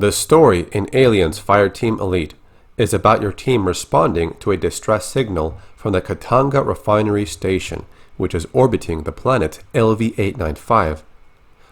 The story in Aliens Fireteam Elite is about your team responding to a distress signal from the Katanga Refinery Station, which is orbiting the planet LV-895.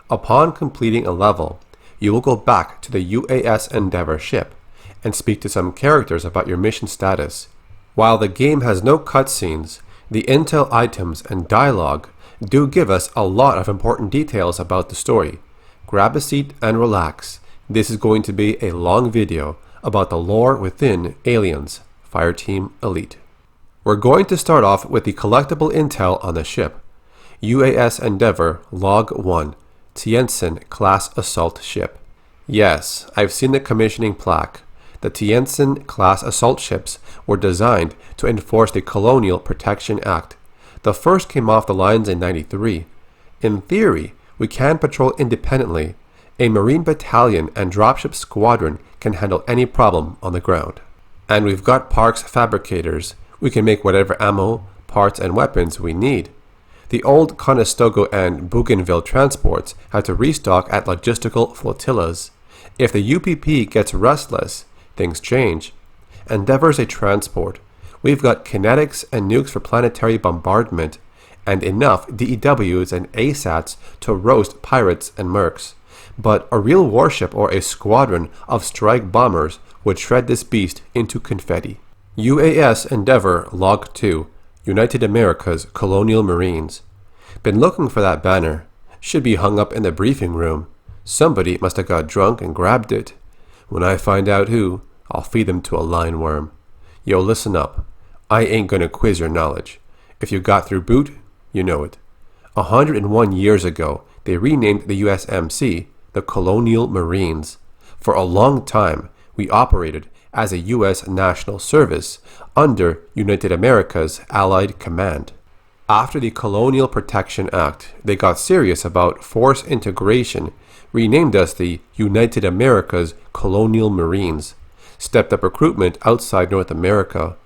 Upon completing a level, you will go back to the UAS Endeavour ship and speak to some characters about your mission status. While the game has no cutscenes, the intel items and dialogue do give us a lot of important details about the story. Grab a seat and relax. This is going to be a long video about the lore within Aliens Fireteam Elite. We're going to start off with the collectible intel on the ship. UAS Endeavour Log 1, Tientsin Class Assault Ship. Yes, I've seen the commissioning plaque. The Tientsin class assault ships were designed to enforce the Colonial Protection Act. The first came off the lines in '93. In theory, we can patrol independently. A Marine battalion and dropship squadron can handle any problem on the ground. And we've got Parks fabricators. We can make whatever ammo, parts, and weapons we need. The old Conestoga and Bougainville transports had to restock at logistical flotillas. If the UPP gets restless, things change. Endeavour's a transport. We've got kinetics and nukes for planetary bombardment, and enough DEWs and ASATs to roast pirates and mercs. But a real warship or a squadron of strike bombers would shred this beast into confetti. UAS Endeavour Log 2, United America's Colonial Marines. Been looking for that banner. Should be hung up in the briefing room. Somebody must have got drunk and grabbed it. When I find out who, I'll feed them to a line worm. Yo, listen up. I ain't gonna quiz your knowledge. If you got through boot, you know it. 101 years ago, they renamed the USMC the Colonial Marines. For a long time, we operated as a U.S. national service under United America's Allied Command. After the Colonial Protection Act, they got serious about force integration, renamed us the United America's Colonial Marines, stepped up recruitment outside North America.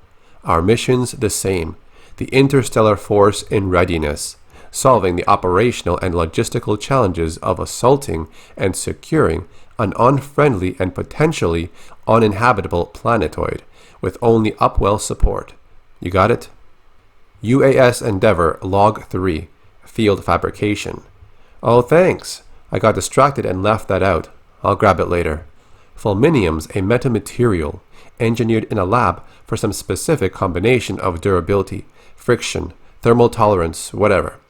Our mission's the same, the interstellar force in readiness, solving the operational and logistical challenges of assaulting and securing an unfriendly and potentially uninhabitable planetoid with only Upwell support. You got it? UAS Endeavour Log 3, Field Fabrication. Oh, thanks. I got distracted and left that out. I'll grab it later. Fulminium's a metamaterial engineered in a lab for some specific combination of durability, friction, thermal tolerance, whatever.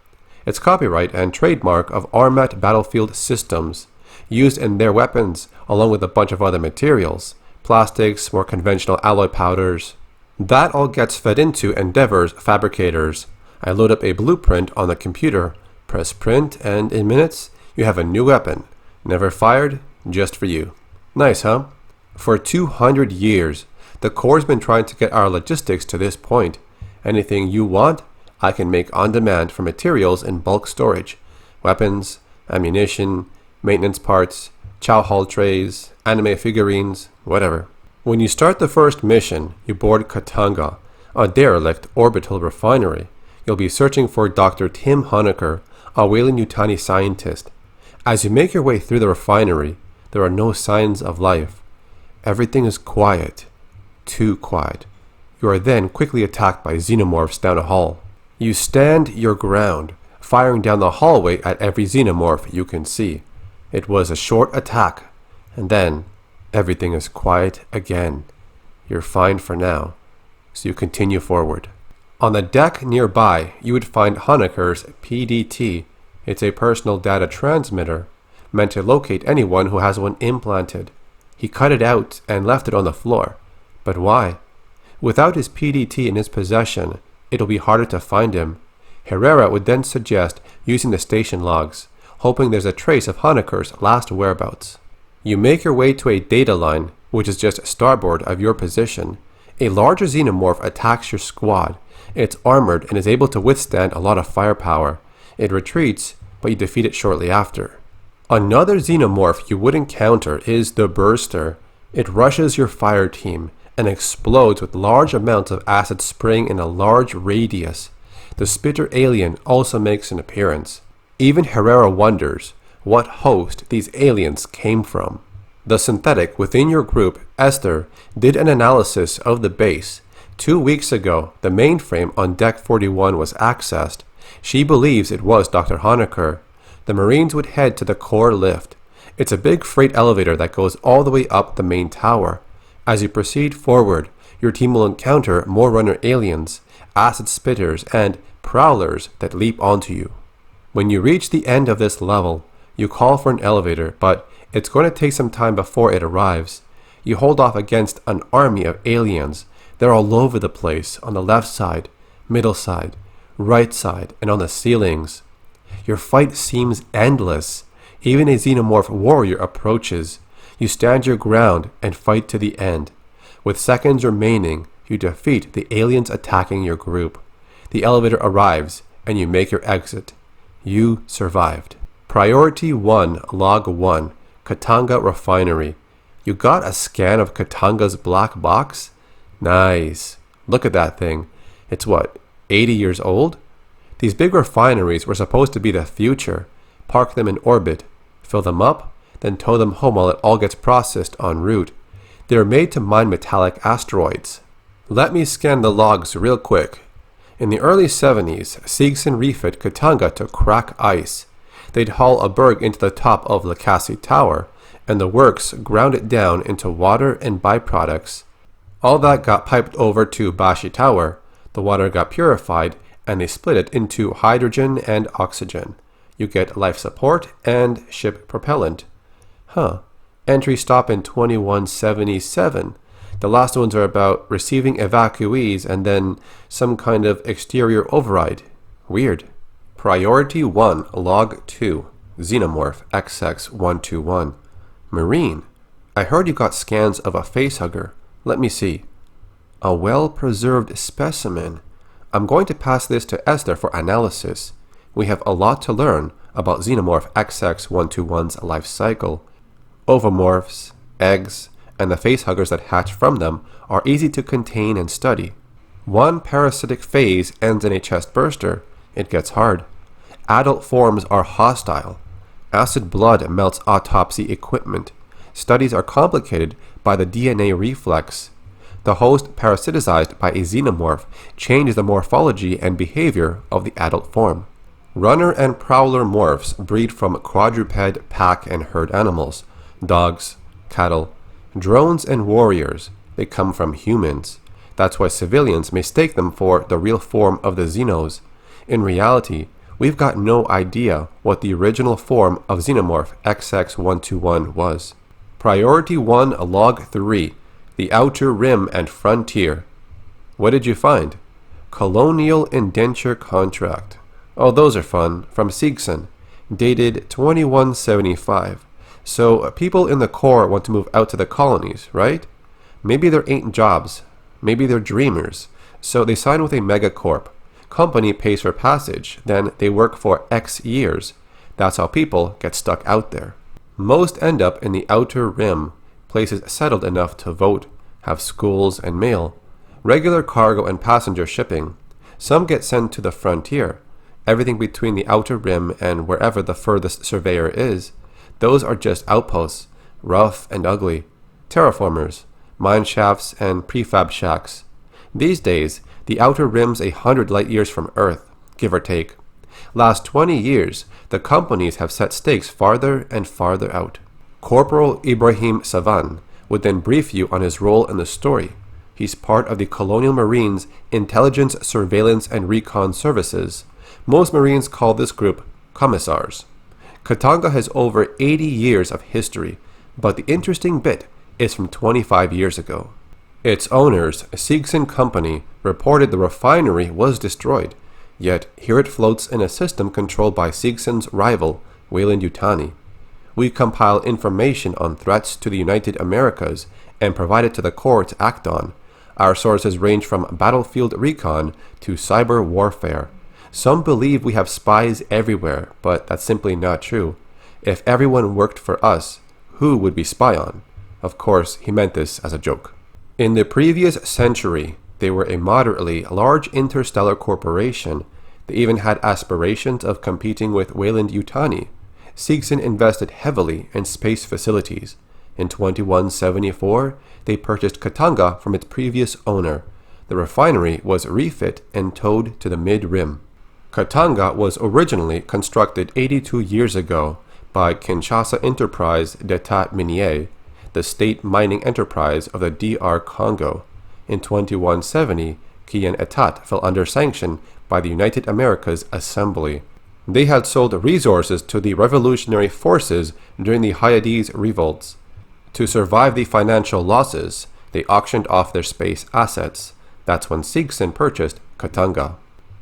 It's copyright and trademark of Armat Battlefield Systems, used in their weapons along with a bunch of other materials, plastics, more conventional alloy powders. That all gets fed into Endeavour's fabricators. I load up a blueprint on the computer, press print, and in minutes, you have a new weapon. Never fired, just for you. Nice, huh? For 200 years, the Corps' been trying to get our logistics to this point. Anything you want, I can make on demand for materials in bulk storage. Weapons, ammunition, maintenance parts, chow hall trays, anime figurines, whatever. When you start the first mission, you board Katanga, a derelict orbital refinery. You'll be searching for Dr. Tim Honecker, a Weyland-Yutani scientist. As you make your way through the refinery, there are no signs of life. Everything is quiet. Too quiet. You are then quickly attacked by xenomorphs down a hall. You stand your ground, firing down the hallway at every xenomorph you can see. It was a short attack, and then everything is quiet again. You're fine for now, so you continue forward. On the deck nearby, you would find Honecker's PDT. It's a personal data transmitter, meant to locate anyone who has one implanted. He cut it out and left it on the floor. But why? Without his PDT in his possession, it'll be harder to find him. Herrera would then suggest using the station logs, hoping there's a trace of Honecker's last whereabouts. You make your way to a data line, which is just starboard of your position. A larger xenomorph attacks your squad. It's armored and is able to withstand a lot of firepower. It retreats, but you defeat it shortly after. Another xenomorph you would encounter is the Burster. It rushes your fire team and explodes with large amounts of acid spraying in a large radius. The Spitter alien also makes an appearance. Even Herrera wonders what host these aliens came from. The synthetic within your group, Esther, did an analysis of the base. 2 weeks ago, the mainframe on Deck 41 was accessed. She believes it was Dr. Honaker. The Marines would head to the core lift. It's a big freight elevator that goes all the way up the main tower. As you proceed forward, your team will encounter more runner aliens, acid spitters, and prowlers that leap onto you. When you reach the end of this level, you call for an elevator, but it's going to take some time before it arrives. You hold off against an army of aliens. They're all over the place, on the left side, middle side, right side, and on the ceilings. Your fight seems endless. Even a xenomorph warrior approaches. You stand your ground and fight to the end. With seconds remaining, you defeat the aliens attacking your group. The elevator arrives, and you make your exit. You survived. Priority 1, Log 1, Katanga Refinery. You got a scan of Katanga's black box? Nice. Look at that thing. It's what, 80 years old? These big refineries were supposed to be the future. Park them in orbit, fill them up, then tow them home while it all gets processed en route. They were made to mine metallic asteroids. Let me scan the logs real quick. In the early 70s, Seegson refit Katanga to crack ice. They'd haul a berg into the top of Lakasi Tower, and the works ground it down into water and byproducts. All that got piped over to Bashi Tower. The water got purified, and they split it into hydrogen and oxygen. You get life support and ship propellant. Entry stop in 2177. The last ones are about receiving evacuees and then some kind of exterior override. Weird. Priority 1, Log 2, Xenomorph XX121. Marine. I heard you got scans of a facehugger. Let me see. A well-preserved specimen. I'm going to pass this to Esther for analysis. We have a lot to learn about Xenomorph XX121's life cycle. Ovomorphs, eggs, and the facehuggers that hatch from them are easy to contain and study. One parasitic phase ends in a chest burster. It gets hard. Adult forms are hostile. Acid blood melts autopsy equipment. Studies are complicated by the DNA reflex. The host parasitized by a xenomorph changes the morphology and behavior of the adult form. Runner and prowler morphs breed from quadruped, pack, and herd animals. Dogs, cattle, drones, and warriors. They come from humans. That's why civilians mistake them for the real form of the Xenos. In reality, we've got no idea what the original form of Xenomorph XX121 was. Priority 1, Log 3, The Outer Rim and Frontier. What did you find? Colonial Indenture Contract. Oh, those are fun. From Seegson. Dated 2175. So people in the core want to move out to the colonies, right? Maybe there ain't jobs. Maybe they're dreamers. So they sign with a megacorp. Company pays for passage, then they work for X years. That's how people get stuck out there. Most end up in the Outer Rim, places settled enough to vote, have schools and mail, regular cargo and passenger shipping. Some get sent to the frontier, everything between the Outer Rim and wherever the furthest surveyor is. Those are just outposts, rough and ugly, terraformers, mine shafts, and prefab shacks. These days, the Outer Rim's 100 light years from Earth, give or take. Last 20 years, the companies have set stakes farther and farther out. Corporal Ibrahim Savan would then brief you on his role in the story. He's part of the Colonial Marines Intelligence, Surveillance, and Recon Services. Most Marines call this group commissars. Katanga has over 80 years of history, but the interesting bit is from 25 years ago. Its owners, Seegson Company, reported the refinery was destroyed, yet here it floats in a system controlled by Seegson's rival, Weyland-Yutani. We compile information on threats to the United Americas and provide it to the Corps to act on. Our sources range from battlefield recon to cyber warfare. Some believe we have spies everywhere, but that's simply not true. If everyone worked for us, who would we spy on? Of course, he meant this as a joke. In the previous century, they were a moderately large interstellar corporation. They even had aspirations of competing with Weyland-Yutani. Seegson invested heavily in space facilities. In 2174, they purchased Katanga from its previous owner. The refinery was refit and towed to the mid-rim. Katanga was originally constructed 82 years ago by Kinshasa Enterprise d'Etat Minier, the state mining enterprise of the DR Congo. In 2170, Kien Etat fell under sanction by the United Americas Assembly. They had sold resources to the revolutionary forces during the Hayadis revolts. To survive the financial losses, they auctioned off their space assets. That's when Seegson purchased Katanga.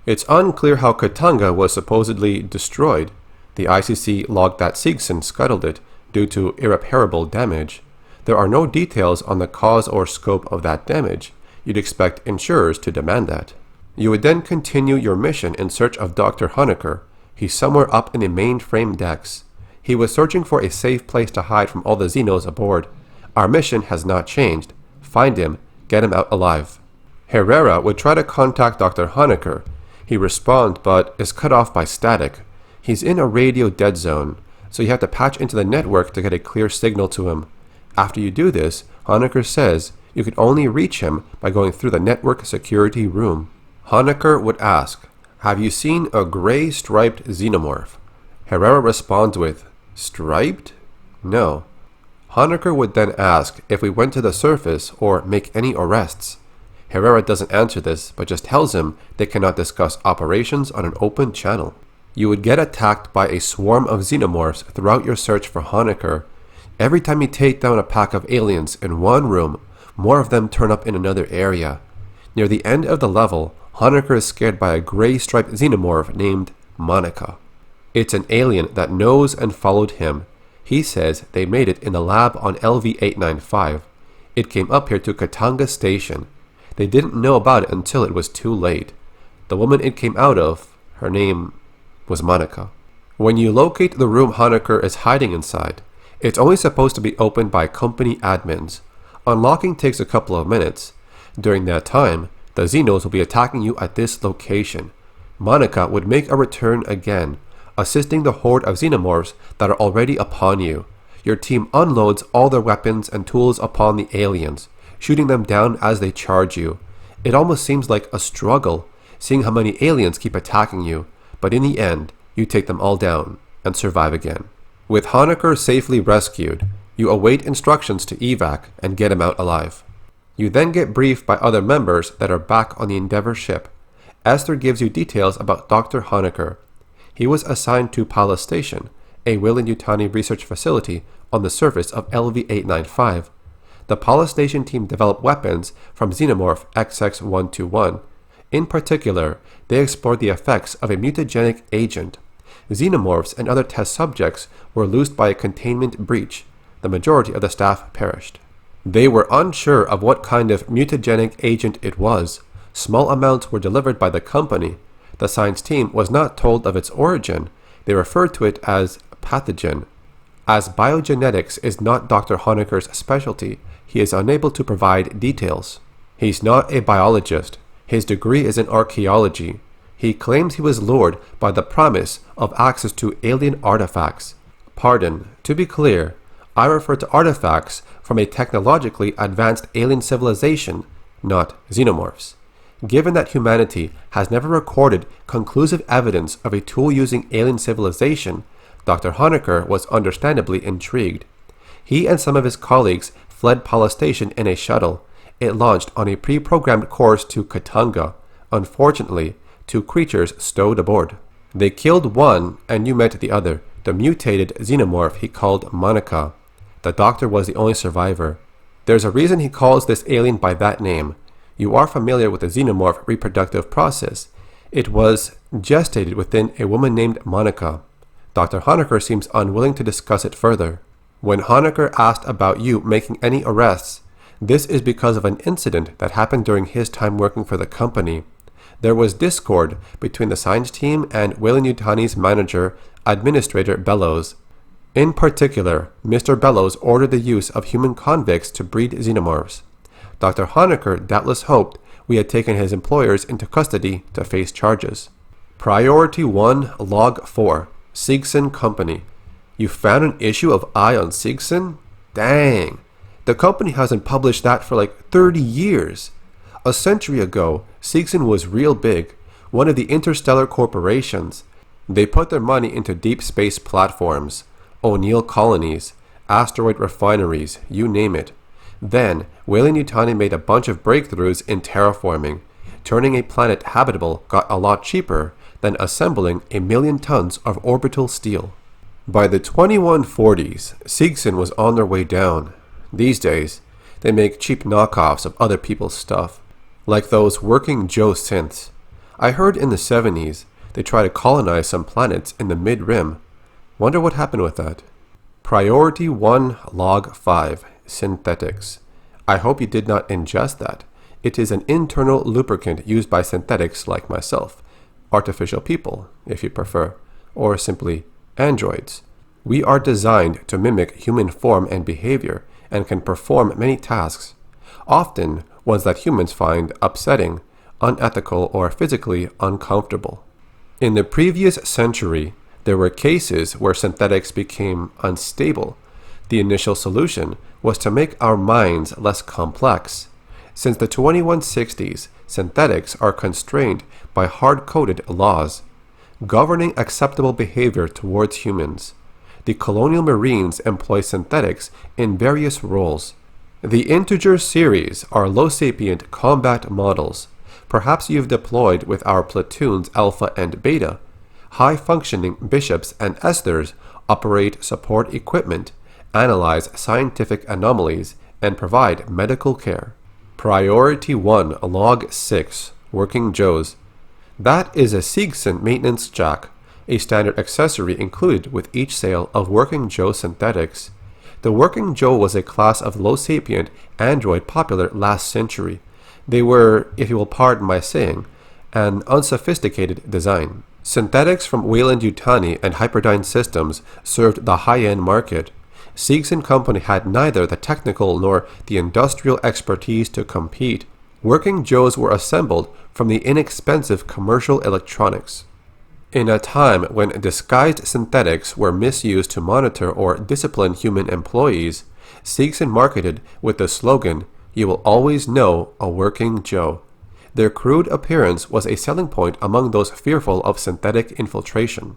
It's unclear how Katanga was supposedly destroyed. The ICC logged that Seegson scuttled it due to irreparable damage. There are no details on the cause or scope of that damage. You'd expect insurers to demand that. You would then continue your mission in search of Dr. Honecker. He's somewhere up in the mainframe decks. He was searching for a safe place to hide from all the Xenos aboard. Our mission has not changed. Find him, get him out alive. Herrera would try to contact Dr. Honecker. He responds but is cut off by static. He's in a radio dead zone, so you have to patch into the network to get a clear signal to him. After you do this, Honecker says you can only reach him by going through the network security room. Honecker would ask, "Have you seen a gray striped xenomorph?" Herrera responds with, "Striped? No." Honecker would then ask if we went to the surface or make any arrests. Herrera doesn't answer this, but just tells him they cannot discuss operations on an open channel. You would get attacked by a swarm of xenomorphs throughout your search for Honecker. Every time you take down a pack of aliens in one room, more of them turn up in another area. Near the end of the level, Honecker is scared by a gray-striped xenomorph named Monica. It's an alien that knows and followed him. He says they made it in the lab on LV-895. It came up here to Katanga Station. They didn't know about it until it was too late. The woman it came out of, her name was Monica. When you locate the room Honecker is hiding inside, it's only supposed to be opened by company admins. Unlocking takes a couple of minutes. During that time, the Xenos will be attacking you at this location. Monica would make a return again, assisting the horde of xenomorphs that are already upon you. Your team unloads all their weapons and tools upon the aliens, shooting them down as they charge you. It almost seems like a struggle, seeing how many aliens keep attacking you, but in the end, you take them all down and survive again. With Honecker safely rescued, you await instructions to evac and get him out alive. You then get briefed by other members that are back on the Endeavour ship. Esther gives you details about Dr. Honecker. He was assigned to Pala Station, a Weyland-Yutani research facility on the surface of LV-895. The Pala Station team developed weapons from Xenomorph XX-121. In particular, they explored the effects of a mutagenic agent. Xenomorphs and other test subjects were loosed by a containment breach. The majority of the staff perished. They were unsure of what kind of mutagenic agent it was. Small amounts were delivered by the company. The science team was not told of its origin. They referred to it as pathogen. As biogenetics is not Dr. Honecker's specialty, he is unable to provide details. He's not a biologist. His degree is in archaeology. He claims he was lured by the promise of access to alien artifacts. Pardon, to be clear, I refer to artifacts from a technologically advanced alien civilization, not xenomorphs. Given that humanity has never recorded conclusive evidence of a tool-using alien civilization, Dr. Honecker was understandably intrigued. He and some of his colleagues fled Pala Station in a shuttle. It launched on a pre-programmed course to Katanga. Unfortunately, 2 creatures stowed aboard. They killed one and you met the other, the mutated xenomorph he called Monica. The doctor was the only survivor. There's a reason he calls this alien by that name. You are familiar with the xenomorph reproductive process. It was gestated within a woman named Monica. Dr. Honecker seems unwilling to discuss it further. When Honecker asked about you making any arrests, this is because of an incident that happened during his time working for the company. There was discord between the science team and Weyland-Yutani's manager, Administrator Bellows. In particular, Mr. Bellows ordered the use of human convicts to breed xenomorphs. Dr. Honecker doubtless hoped we had taken his employers into custody to face charges. Priority 1, Log 4, Seegson Company. You found an issue of Eye on Seegson? Dang, the company hasn't published that for like 30 years. A century ago, Seegson was real big, one of the interstellar corporations. They put their money into deep space platforms, O'Neill colonies, asteroid refineries, you name it. Then, Weyland-Yutani made a bunch of breakthroughs in terraforming. Turning a planet habitable got a lot cheaper than assembling 1,000,000 tons of orbital steel. By the 2140s, Seegson was on their way down. These days, they make cheap knockoffs of other people's stuff, like those Working Joe synths. I heard in the 70s they try to colonize some planets in the mid-rim. Wonder what happened with that. Priority 1 Log 5 Synthetics. I hope you did not ingest that. It is an internal lubricant used by synthetics like myself, artificial people, if you prefer, or simply androids. We are designed to mimic human form and behavior and can perform many tasks, often ones that humans find upsetting, unethical, or physically uncomfortable. In the previous century, there were cases where synthetics became unstable. The initial solution was to make our minds less complex. Since the 2160s, synthetics are constrained by hard-coded laws governing acceptable behavior towards humans. The colonial marines employ synthetics in various roles. The Integer series are low-sapient combat models. Perhaps you've deployed with our platoons Alpha and Beta. High-functioning bishops and Esthers operate support equipment, analyze scientific anomalies, and provide medical care. Priority 1 Log 6 Working Joes. That is a Seegson maintenance jack, a standard accessory included with each sale of Working Joe synthetics. The Working Joe was a class of low-sapient android popular last century. They were, if you will pardon my saying, an unsophisticated design. Synthetics from Weyland-Yutani and Hyperdyne Systems served the high-end market. Seegson Company had neither the technical nor the industrial expertise to compete. Working Joes were assembled from the inexpensive commercial electronics. In a time when disguised synthetics were misused to monitor or discipline human employees, Seegson marketed with the slogan, "You will always know a Working Joe." Their crude appearance was a selling point among those fearful of synthetic infiltration.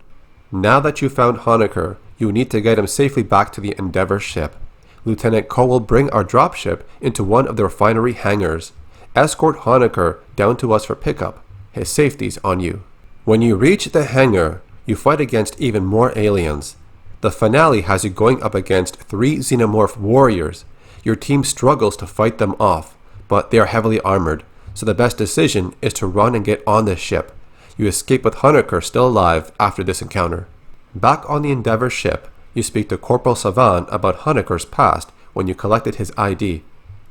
Now that you found Honecker, you need to get him safely back to the Endeavour ship. Lieutenant Cole will bring our dropship into one of the refinery hangars. Escort Honecker down to us for pickup. His safety's on you. When you reach the hangar, you fight against even more aliens. The finale has you going up against 3 xenomorph warriors. Your team struggles to fight them off, but they are heavily armored, so the best decision is to run and get on the ship. You escape with Honecker still alive after this encounter. Back on the Endeavour ship, you speak to Corporal Savan about Honecker's past when you collected his ID.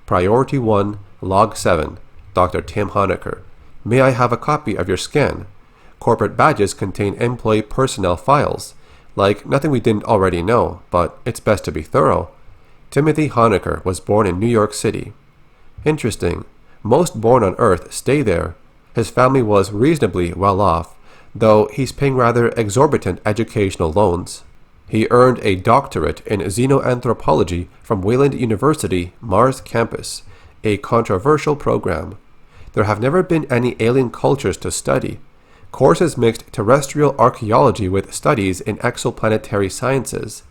Priority 1, Log 7, Dr. Tim Honecker. May I have a copy of your scan? Corporate badges contain employee personnel files. Like nothing we didn't already know, but it's best to be thorough. Timothy Honecker was born in New York City. Interesting. Most born on Earth stay there. His family was reasonably well off, though he's paying rather exorbitant educational loans. He earned a doctorate in xenoanthropology from Wayland University, Mars campus, a controversial program. There have never been any alien cultures to study. Courses mixed terrestrial archaeology with studies in exoplanetary sciences.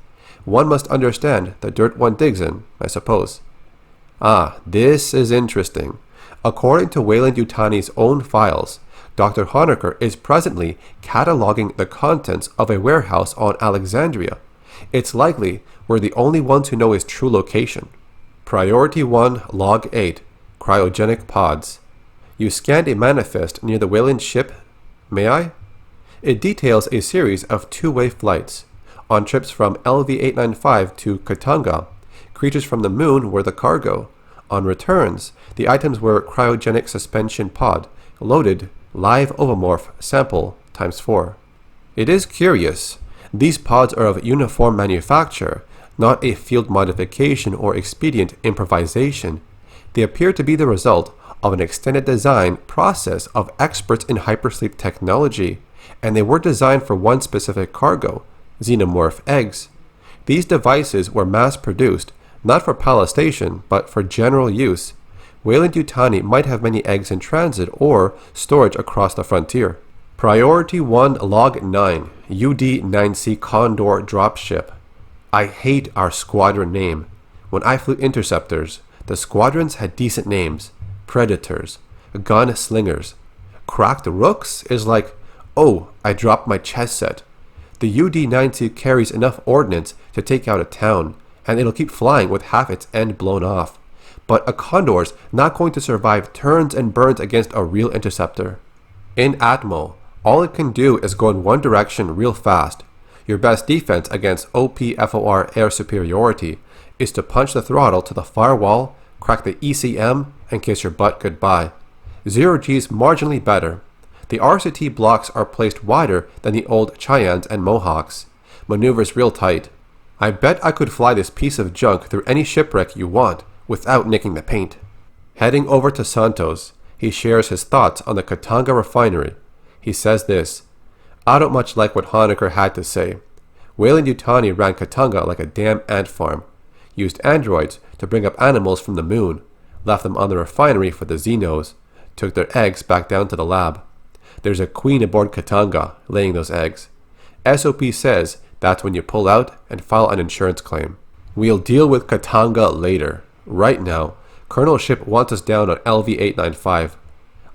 One must understand the dirt one digs in, I suppose. Ah, this is interesting. According to Weyland-Yutani's own files, Dr. Honecker is presently cataloging the contents of a warehouse on Alexandria. It's likely we're the only ones who know his true location. Priority 1, Log 8, Cryogenic Pods. You scanned a manifest near the Weyland ship. May I? It details a series of two-way flights. On trips from LV-895 to Katanga, creatures from the moon were the cargo. On returns, the items were cryogenic suspension pod, loaded, live ovomorph sample ×4. It is curious. These pods are of uniform manufacture, not a field modification or expedient improvisation. They appear to be the result of an extended design process of experts in hypersleep technology, and they were designed for one specific cargo, xenomorph eggs. These devices were mass-produced, Not for Pala Station, but for general use. Weyland-Yutani might have many eggs in transit or storage across the frontier. Priority 1 Log 9 UD-9C Condor Dropship. I hate our squadron name. When I flew interceptors, the squadrons had decent names. Predators, gun slingers. Cracked Rooks is like, oh, I dropped my chess set. The UD-9C carries enough ordnance to take out a town, and it'll keep flying with half its end blown off. But a Condor's not going to survive turns and burns against a real interceptor. In Atmo, all it can do is go in one direction real fast. Your best defense against OPFOR air superiority is to punch the throttle to the firewall, crack the ECM, and kiss your butt goodbye. 0G's marginally better. The RCT blocks are placed wider than the old Cheyennes and Mohawks. Maneuvers real tight. I bet I could fly this piece of junk through any shipwreck you want without nicking the paint. Heading over to Santos, he shares his thoughts on the Katanga refinery. He says this, I don't much like what Honecker had to say. Weyland-Yutani ran Katanga like a damn ant farm. Used androids to bring up animals from the moon, left them on the refinery for the Xenos, took their eggs back down to the lab. There's a queen aboard Katanga laying those eggs. SOP says that's when you pull out and file an insurance claim. We'll deal with Katanga later. Right now, Colonel Ship wants us down on LV-895.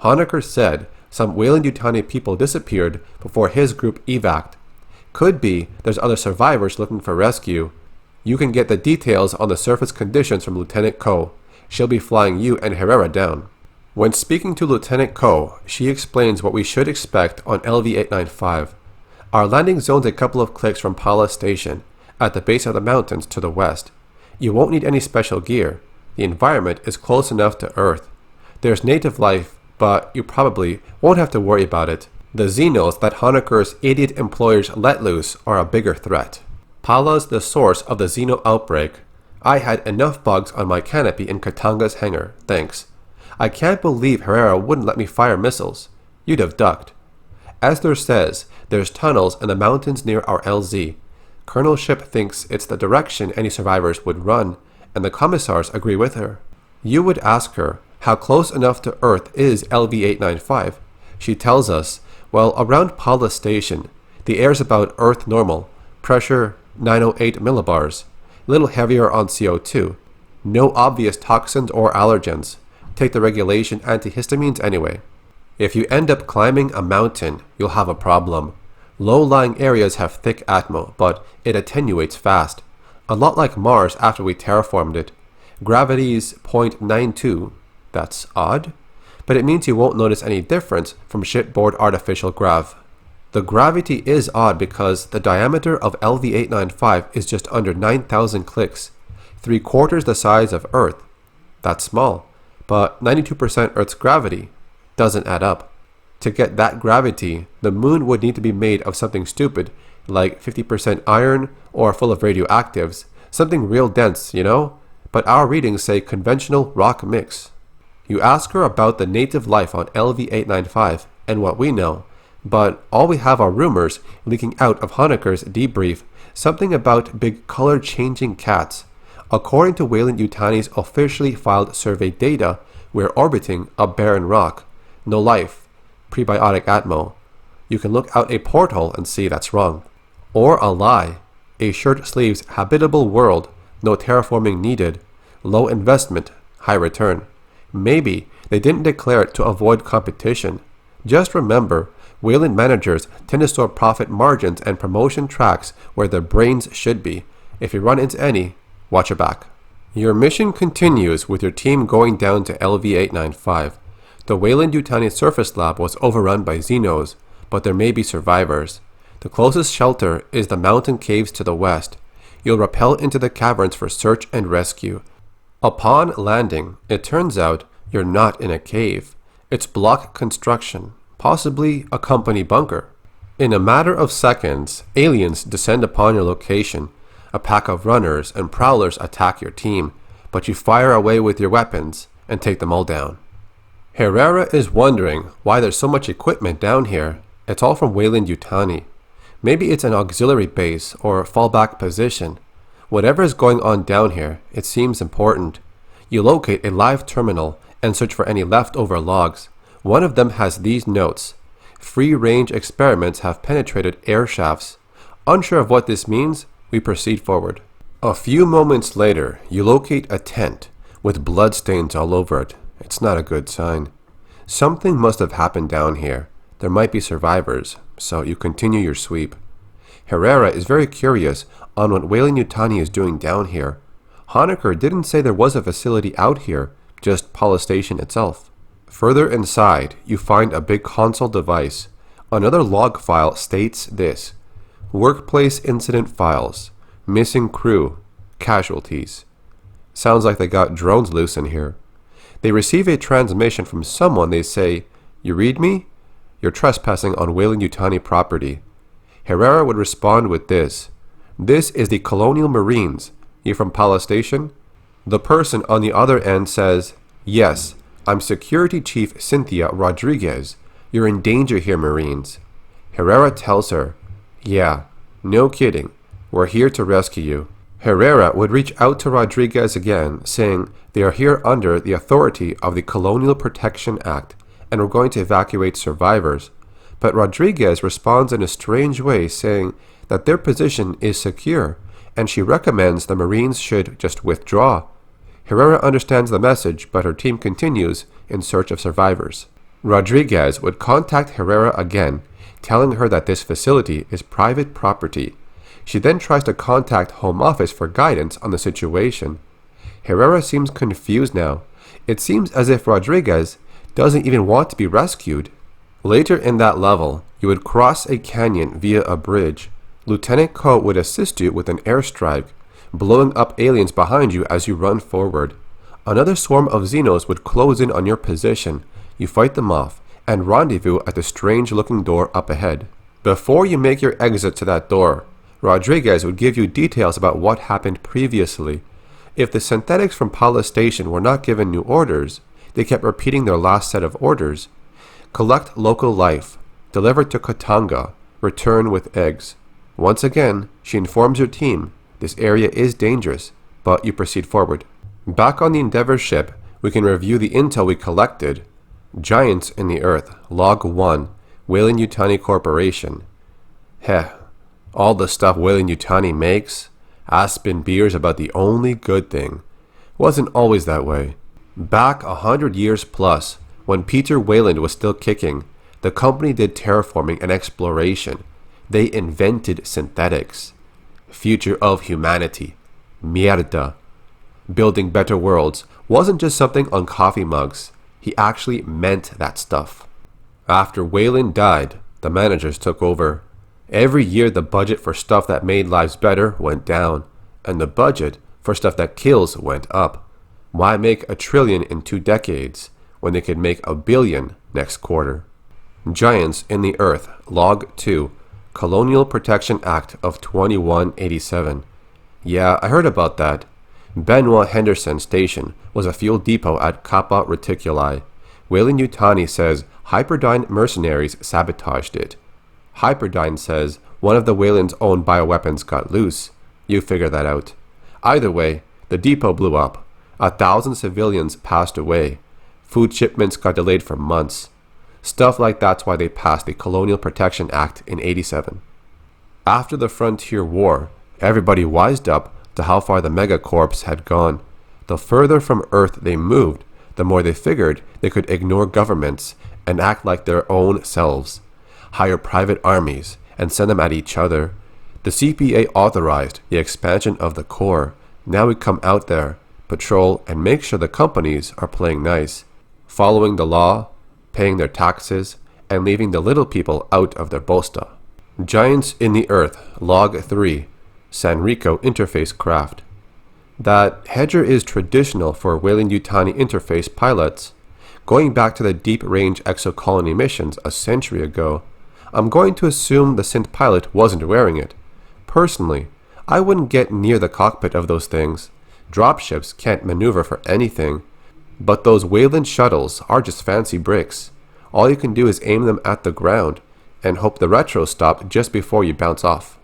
Honecker said some Weyland-Yutani people disappeared before his group evac'd. Could be there's other survivors looking for rescue. You can get the details on the surface conditions from Lieutenant Ko. She'll be flying you and Herrera down. When speaking to Lieutenant Ko, she explains what we should expect on LV-895. Our landing zone's a couple of clicks from Pala Station, at the base of the mountains to the west. You won't need any special gear. The environment is close enough to Earth. There's native life, but you probably won't have to worry about it. The Xenos that Honecker's idiot employers let loose are a bigger threat. Pala's the source of the Xeno outbreak. I had enough bugs on my canopy in Katanga's hangar, thanks. I can't believe Herrera wouldn't let me fire missiles. You'd have ducked. Esther says there's tunnels in the mountains near our LZ. Colonel Ship thinks it's the direction any survivors would run, and the commissars agree with her. You would ask her how close enough to Earth is LV-895. She tells us, well, around Pala Station, the air's about Earth normal, pressure 908 millibars, little heavier on CO2, no obvious toxins or allergens. Take the regulation antihistamines anyway. If you end up climbing a mountain, you'll have a problem. Low-lying areas have thick atmo, but it attenuates fast. A lot like Mars after we terraformed it. Gravity's 0.92. That's odd, but it means you won't notice any difference from shipboard artificial grav. The gravity is odd because the diameter of LV-895 is just under 9,000 clicks, 3/4 the size of Earth. That's small, but 92% Earth's gravity doesn't add up. To get that gravity, the moon would need to be made of something stupid, like 50% iron or full of radioactives, something real dense, you know? But our readings say conventional rock mix. You ask her about the native life on LV-895 and what we know, but all we have are rumors leaking out of Honecker's debrief, something about big color-changing cats. According to Weyland-Yutani's officially filed survey data, we're orbiting a barren rock. No life. Prebiotic atmo. You can look out a porthole and see that's wrong. Or a lie. A shirt-sleeves habitable world, no terraforming needed, low investment, high return. Maybe they didn't declare it to avoid competition. Just remember, Weyland managers tend to store profit margins and promotion tracks where their brains should be. If you run into any, watch your back. Your mission continues with your team going down to LV-895. The Weyland-Yutani surface lab was overrun by Xenos, but there may be survivors. The closest shelter is the mountain caves to the west. You'll rappel into the caverns for search and rescue. Upon landing, it turns out you're not in a cave. It's block construction, possibly a company bunker. In a matter of seconds, aliens descend upon your location. A pack of runners and prowlers attack your team, but you fire away with your weapons and take them all down. Herrera is wondering why there's so much equipment down here. It's all from Weyland-Yutani. Maybe it's an auxiliary base or fallback position. Whatever is going on down here, it seems important. You locate a live terminal and search for any leftover logs. One of them has these notes. Free-range experiments have penetrated air shafts. Unsure of what this means, we proceed forward. A few moments later, you locate a tent with bloodstains all over it. It's not a good sign. Something must have happened down here. There might be survivors, so you continue your sweep. Herrera is very curious on what Weyland-Yutani is doing down here. Honecker didn't say there was a facility out here, just Paula Station itself. Further inside, you find a big console device. Another log file states this: Workplace incident files. Missing crew. Casualties. Sounds like they got drones loose in here. They receive a transmission from someone. They say, "You read me? You're trespassing on Weyland-Yutani property." Herrera would respond with this: "This is the Colonial Marines. You from Paula Station?" The person on the other end says, "Yes, I'm Security Chief Cynthia Rodriguez. You're in danger here, Marines." Herrera tells her, "Yeah, no kidding. We're here to rescue you." Herrera would reach out to Rodriguez again, saying they are here under the authority of the Colonial Protection Act and we're going to evacuate survivors. But Rodriguez responds in a strange way, saying that their position is secure and she recommends the Marines should just withdraw. Herrera understands the message, but her team continues in search of survivors. Rodriguez would contact Herrera again, telling her that this facility is private property. She then tries to contact Home Office for guidance on the situation. Herrera seems confused now. It seems as if Rodriguez doesn't even want to be rescued. Later in that level, you would cross a canyon via a bridge. Lieutenant Ko would assist you with an airstrike, blowing up aliens behind you as you run forward. Another swarm of Xenos would close in on your position. You fight them off and rendezvous at the strange-looking door up ahead. Before you make your exit to that door, Rodriguez would give you details about what happened previously. If the synthetics from Paula Station were not given new orders, they kept repeating their last set of orders. Collect local life, deliver to Katanga, return with eggs. Once again, she informs your team, this area is dangerous, but you proceed forward. Back on the Endeavour ship, we can review the intel we collected. Giants in the Earth, Log 1, Weyland-Yutani Corporation. Heh. All the stuff Weyland-Yutani makes, Aspen beer's about the only good thing. Wasn't always that way. Back 100 years plus, when Peter Weyland was still kicking, the company did terraforming and exploration. They invented synthetics. Future of humanity. Mierda. Building better worlds wasn't just something on coffee mugs. He actually meant that stuff. After Weyland died, the managers took over. Every year the budget for stuff that made lives better went down, and the budget for stuff that kills went up. Why make $1 trillion in 2 decades when they could make $1 billion next quarter? Giants in the Earth, Log 2, Colonial Protection Act of 2187. Yeah, I heard about that. Benoit Henderson Station was a fuel depot at Kappa Reticuli. Weyland-Yutani says Hyperdyne mercenaries sabotaged it. Hyperdyne says one of the Weyland's own bioweapons got loose. You figure that out. Either way, the depot blew up. 1,000 civilians passed away. Food shipments got delayed for months. Stuff like that's why they passed the Colonial Protection Act in '87. After the Frontier War, everybody wised up to how far the megacorps had gone. The further from Earth they moved, the more they figured they could ignore governments and act like their own selves. Hire private armies and send them at each other. The CPA authorized the expansion of the Corps. Now we come out there, patrol, and make sure the companies are playing nice, following the law, paying their taxes, and leaving the little people out of their bosta. Giants in the Earth, Log 3, Sanrico Interface Craft. That Hedger is traditional for Weyland-Yutani interface pilots. Going back to the deep-range exocolony missions a century ago, I'm going to assume the synth pilot wasn't wearing it. Personally, I wouldn't get near the cockpit of those things. Dropships can't maneuver for anything. But those Weyland shuttles are just fancy bricks. All you can do is aim them at the ground and hope the retros stop just before you bounce off.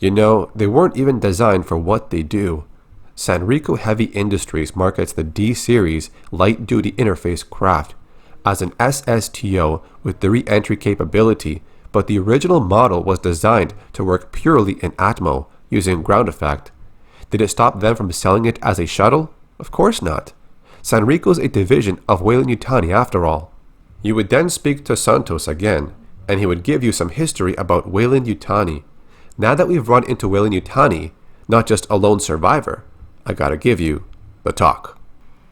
You know, they weren't even designed for what they do. Sanrico Heavy Industries markets the D-Series light-duty interface craft as an SSTO with the re-entry capability, but the original model was designed to work purely in Atmo using ground effect. Did it stop them from selling it as a shuttle? Of course not. Sanrico's a division of Weyland-Yutani after all. You would then speak to Santos again, and he would give you some history about Weyland-Yutani. Now that we've run into Weyland-Yutani, not just a lone survivor, I gotta give you the talk.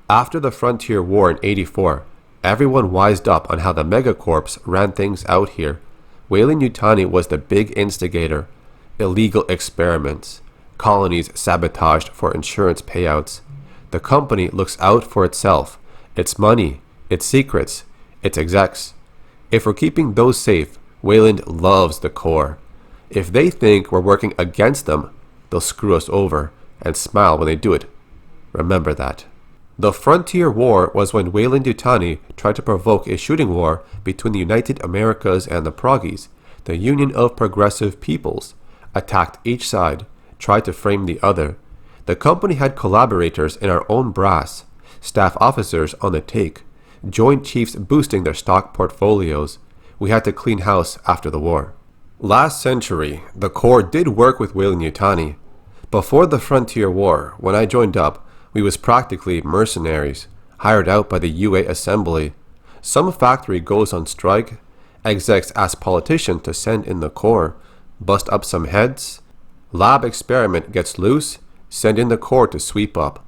After the Frontier War in '84, everyone wised up on how the Megacorps ran things out here. Weyland-Yutani was the big instigator. Illegal experiments, colonies sabotaged for insurance payouts. The company looks out for itself, its money, its secrets, its execs. If we're keeping those safe, Weyland loves the core. If they think we're working against them, they'll screw us over and smile when they do it. Remember that. The Frontier War was when Weyland-Yutani tried to provoke a shooting war between the United Americas and the Proggies, the Union of Progressive Peoples, attacked each side, tried to frame the other. The company had collaborators in our own brass, staff officers on the take, Joint Chiefs boosting their stock portfolios. We had to clean house after the war. Last century, the Corps did work with Weyland-Yutani. Before the Frontier War, when I joined up, we was practically mercenaries, hired out by the UA Assembly. Some factory goes on strike, execs ask politicians to send in the Corps, bust up some heads. Lab experiment gets loose, send in the Corps to sweep up.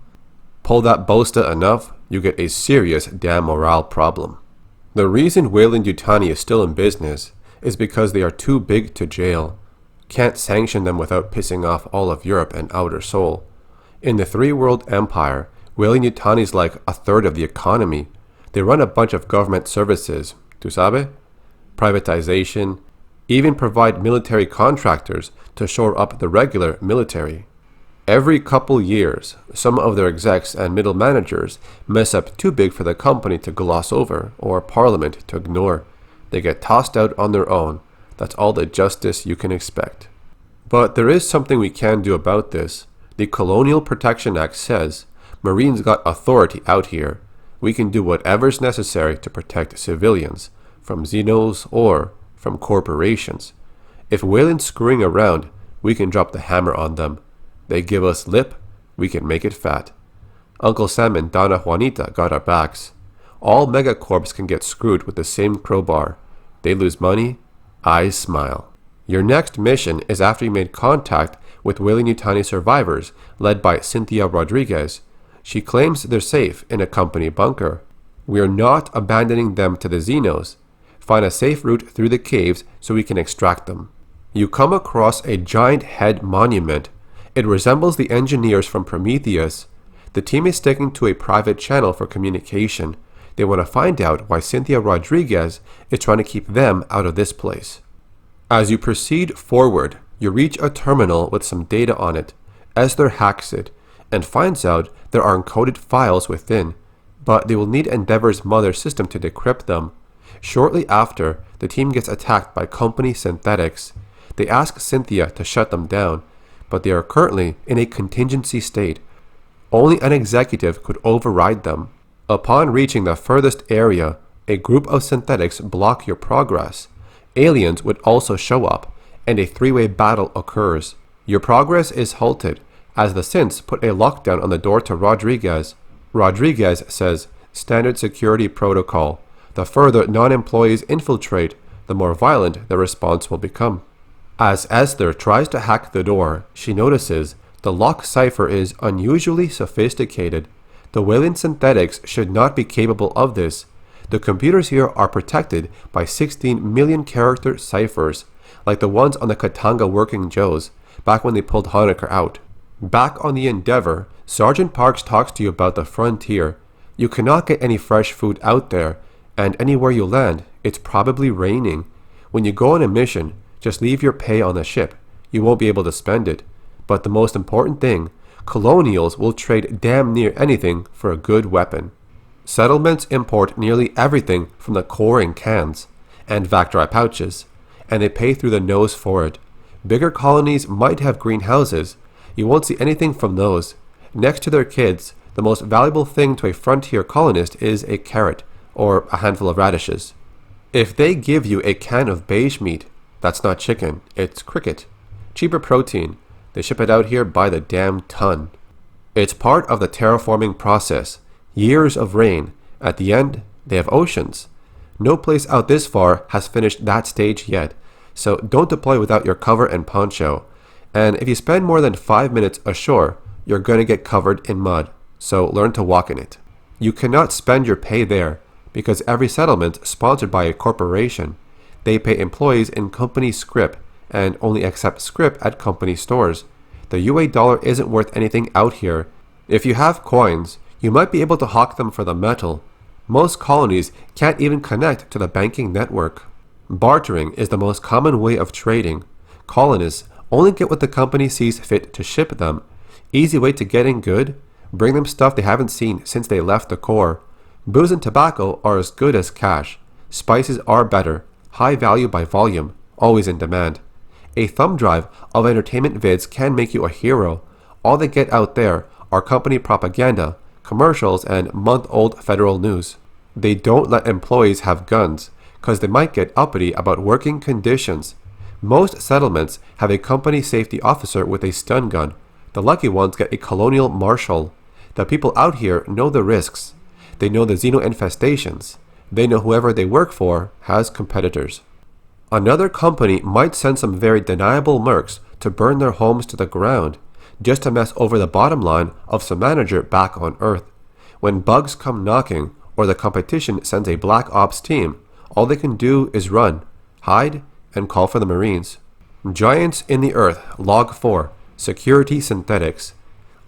Pull that bosta enough, you get a serious damn morale problem. The reason Weyland-Yutani is still in business is because they are too big to jail. Can't sanction them without pissing off all of Europe and Outer Sol. In the three-world empire, Weyland-Yutani is like a third of the economy. They run a bunch of government services, tu sabe? Privatization, even provide military contractors to shore up the regular military. Every couple years, some of their execs and middle managers mess up too big for the company to gloss over or Parliament to ignore. They get tossed out on their own. That's all the justice you can expect. But there is something we can do about this. The Colonial Protection Act says, Marines got authority out here. We can do whatever's necessary to protect civilians, from Xenos or from corporations. If Weyland's screwing around, we can drop the hammer on them. They give us lip, we can make it fat. Uncle Sam and Donna Juanita got our backs. All megacorps can get screwed with the same crowbar. They lose money, I smile. Your next mission is after you made contact with Weyland-Yutani survivors led by Cynthia Rodriguez. She claims they're safe in a company bunker. We are not abandoning them to the Xenos. Find a safe route through the caves so we can extract them. You come across a giant head monument. It resembles the engineers from Prometheus. The team is sticking to a private channel for communication. They want to find out why Cynthia Rodriguez is trying to keep them out of this place. As you proceed forward, you reach a terminal with some data on it. Esther hacks it and finds out there are encoded files within, but they will need Endeavor's mother system to decrypt them. Shortly after, the team gets attacked by company synthetics. They ask Cynthia to shut them down, but they are currently in a contingency state. Only an executive could override them. Upon reaching the furthest area, a group of synthetics block your progress. Aliens would also show up, and a three-way battle occurs. Your progress is halted, as the synths put a lockdown on the door to Rodriguez. Rodriguez says, standard security protocol. The further non-employees infiltrate, the more violent the response will become. As Esther tries to hack the door, she notices the lock cipher is unusually sophisticated. The Weyland synthetics should not be capable of this. The computers here are protected by 16 million character ciphers, like the ones on the Katanga Working Joes, back when they pulled Honecker out. Back on the Endeavor, Sergeant Parks talks to you about the frontier. You cannot get any fresh food out there, and anywhere you land, it's probably raining. When you go on a mission, just leave your pay on the ship. You won't be able to spend it. But the most important thing, colonials will trade damn near anything for a good weapon. Settlements import nearly everything from the core in cans and Vactri pouches, and they pay through the nose for it. Bigger colonies might have greenhouses. You won't see anything from those. Next to their kids, the most valuable thing to a frontier colonist is a carrot, or a handful of radishes. If they give you a can of beige meat, that's not chicken, it's cricket. Cheaper protein. They ship it out here by the damn ton. It's part of the terraforming process. Years of rain. At the end, they have oceans. No place out this far has finished that stage yet, so don't deploy without your cover and poncho. And if you spend more than 5 minutes ashore, you're going to get covered in mud, so learn to walk in it. You cannot spend your pay there, because every settlement's sponsored by a corporation. They pay employees in company scrip, and only accept scrip at company stores. The UA dollar isn't worth anything out here. If you have coins, you might be able to hawk them for the metal. Most colonies can't even connect to the banking network. Bartering is the most common way of trading. Colonists only get what the company sees fit to ship them. Easy way to get in good? Bring them stuff they haven't seen since they left the core. Booze and tobacco are as good as cash. Spices are better. High value by volume. Always in demand. A thumb drive of entertainment vids can make you a hero. All they get out there are company propaganda, commercials, and month-old federal news. They don't let employees have guns, because they might get uppity about working conditions. Most settlements have a company safety officer with a stun gun. The lucky ones get a colonial marshal. The people out here know the risks. They know the xeno infestations. They know whoever they work for has competitors. Another company might send some very deniable mercs to burn their homes to the ground, just to mess over the bottom line of some manager back on Earth. When bugs come knocking, or the competition sends a black ops team, all they can do is run, hide, and call for the Marines. Giants in the Earth, Log 4, Security Synthetics.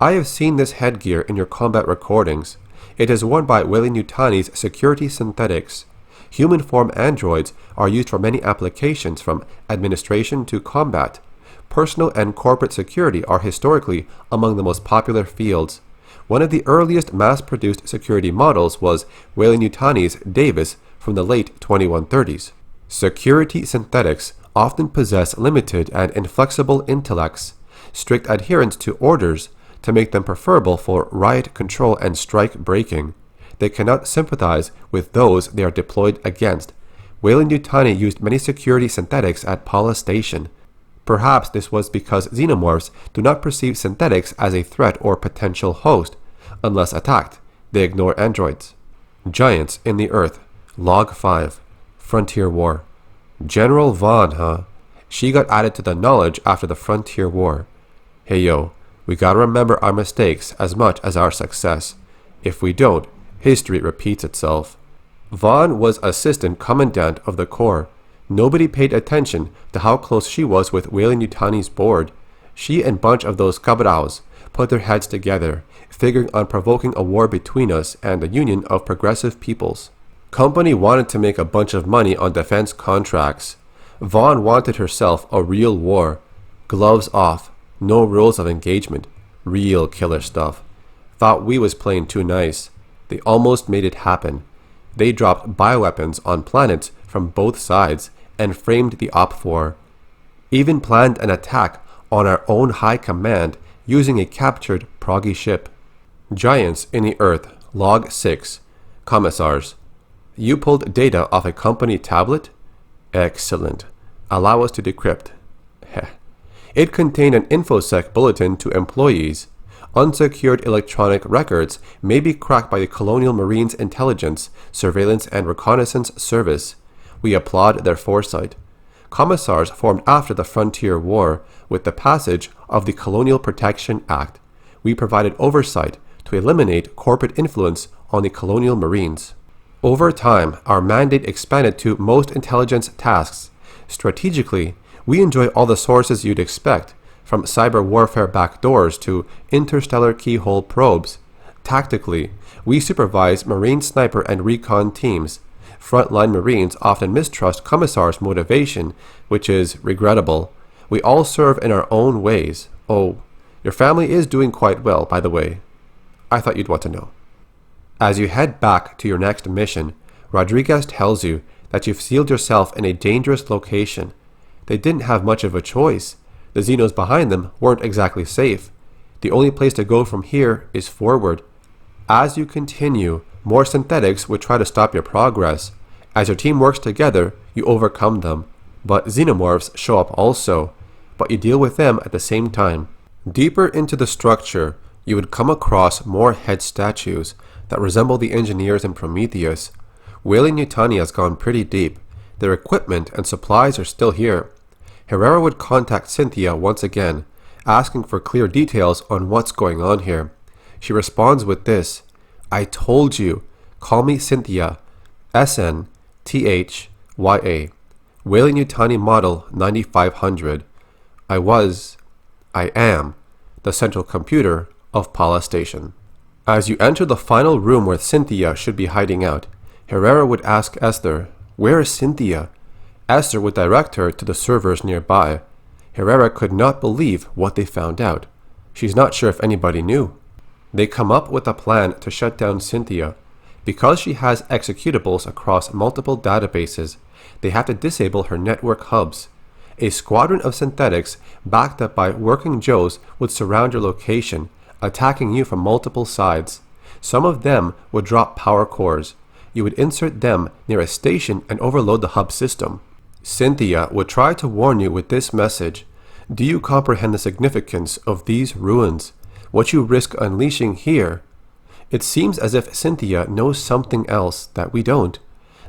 I have seen this headgear in your combat recordings. It is worn by Weyland-Yutani's Security Synthetics. Human form androids are used for many applications from administration to combat. Personal and corporate security are historically among the most popular fields. One of the earliest mass-produced security models was Weyland-Yutani's Davis from the late 2130s. Security synthetics often possess limited and inflexible intellects, strict adherence to orders to make them preferable for riot control and strike breaking. They cannot sympathize with those they are deployed against. Weyland-Yutani used many security synthetics at Pala Station. Perhaps this was because xenomorphs do not perceive synthetics as a threat or potential host. Unless attacked, they ignore androids. Giants in the Earth, Log 5, Frontier War. General Vaughn, huh? She got added to the knowledge after the Frontier War. Hey yo, we gotta remember our mistakes as much as our success. If we don't, history repeats itself. Vaughn was assistant commandant of the Corps. Nobody paid attention to how close she was with Weyland-Yutani's board. She and bunch of those cabraos put their heads together, figuring on provoking a war between us and the Union of Progressive Peoples. Company wanted to make a bunch of money on defense contracts. Vaughn wanted herself a real war. Gloves off, no rules of engagement, real killer stuff. Thought we was playing too nice. They almost made it happen. They dropped bioweapons on planets from both sides and framed the OPFOR. Even planned an attack on our own high command using a captured proggy ship. Giants in the Earth, Log 6, Commissars. You pulled data off a company tablet? Excellent. Allow us to decrypt. Heh. It contained an InfoSec bulletin to employees. Unsecured electronic records may be cracked by the Colonial Marines Intelligence, Surveillance and Reconnaissance Service. We applaud their foresight. Commissars formed after the Frontier War with the passage of the Colonial Protection Act. We provided oversight to eliminate corporate influence on the Colonial Marines. Over time, our mandate expanded to most intelligence tasks. Strategically, we enjoy all the sources you'd expect, from cyber warfare backdoors to interstellar keyhole probes. Tactically, we supervise Marine sniper and recon teams. Frontline Marines often mistrust Commissar's motivation, which is regrettable. We all serve in our own ways. Oh, your family is doing quite well, by the way. I thought you'd want to know. As you head back to your next mission, Rodriguez tells you that you've sealed yourself in a dangerous location. They didn't have much of a choice. The Xenos behind them weren't exactly safe. The only place to go from here is forward. As you continue, more synthetics would try to stop your progress. As your team works together, you overcome them. But xenomorphs show up also, but you deal with them at the same time. Deeper into the structure, you would come across more head statues that resemble the engineers in Prometheus. Weyland-Yutani has gone pretty deep. Their equipment and supplies are still here. Herrera would contact Cynthia once again, asking for clear details on what's going on here. She responds with this: "I told you, call me Cynthia, SNTHYA, Weyland-Yutani Model 9500. I am, the central computer of Pala Station." As you enter the final room where Cynthia should be hiding out, Herrera would ask Esther, "Where is Cynthia?" Esther would direct her to the servers nearby. Herrera could not believe what they found out. She's not sure if anybody knew. They come up with a plan to shut down Cynthia. Because she has executables across multiple databases, they have to disable her network hubs. A squadron of synthetics, backed up by working Joes, would surround your location, attacking you from multiple sides. Some of them would drop power cores. You would insert them near a station and overload the hub system. Cynthia would try to warn you with this message: "Do you comprehend the significance of these ruins? What you risk unleashing here?" It seems as if Cynthia knows something else that we don't.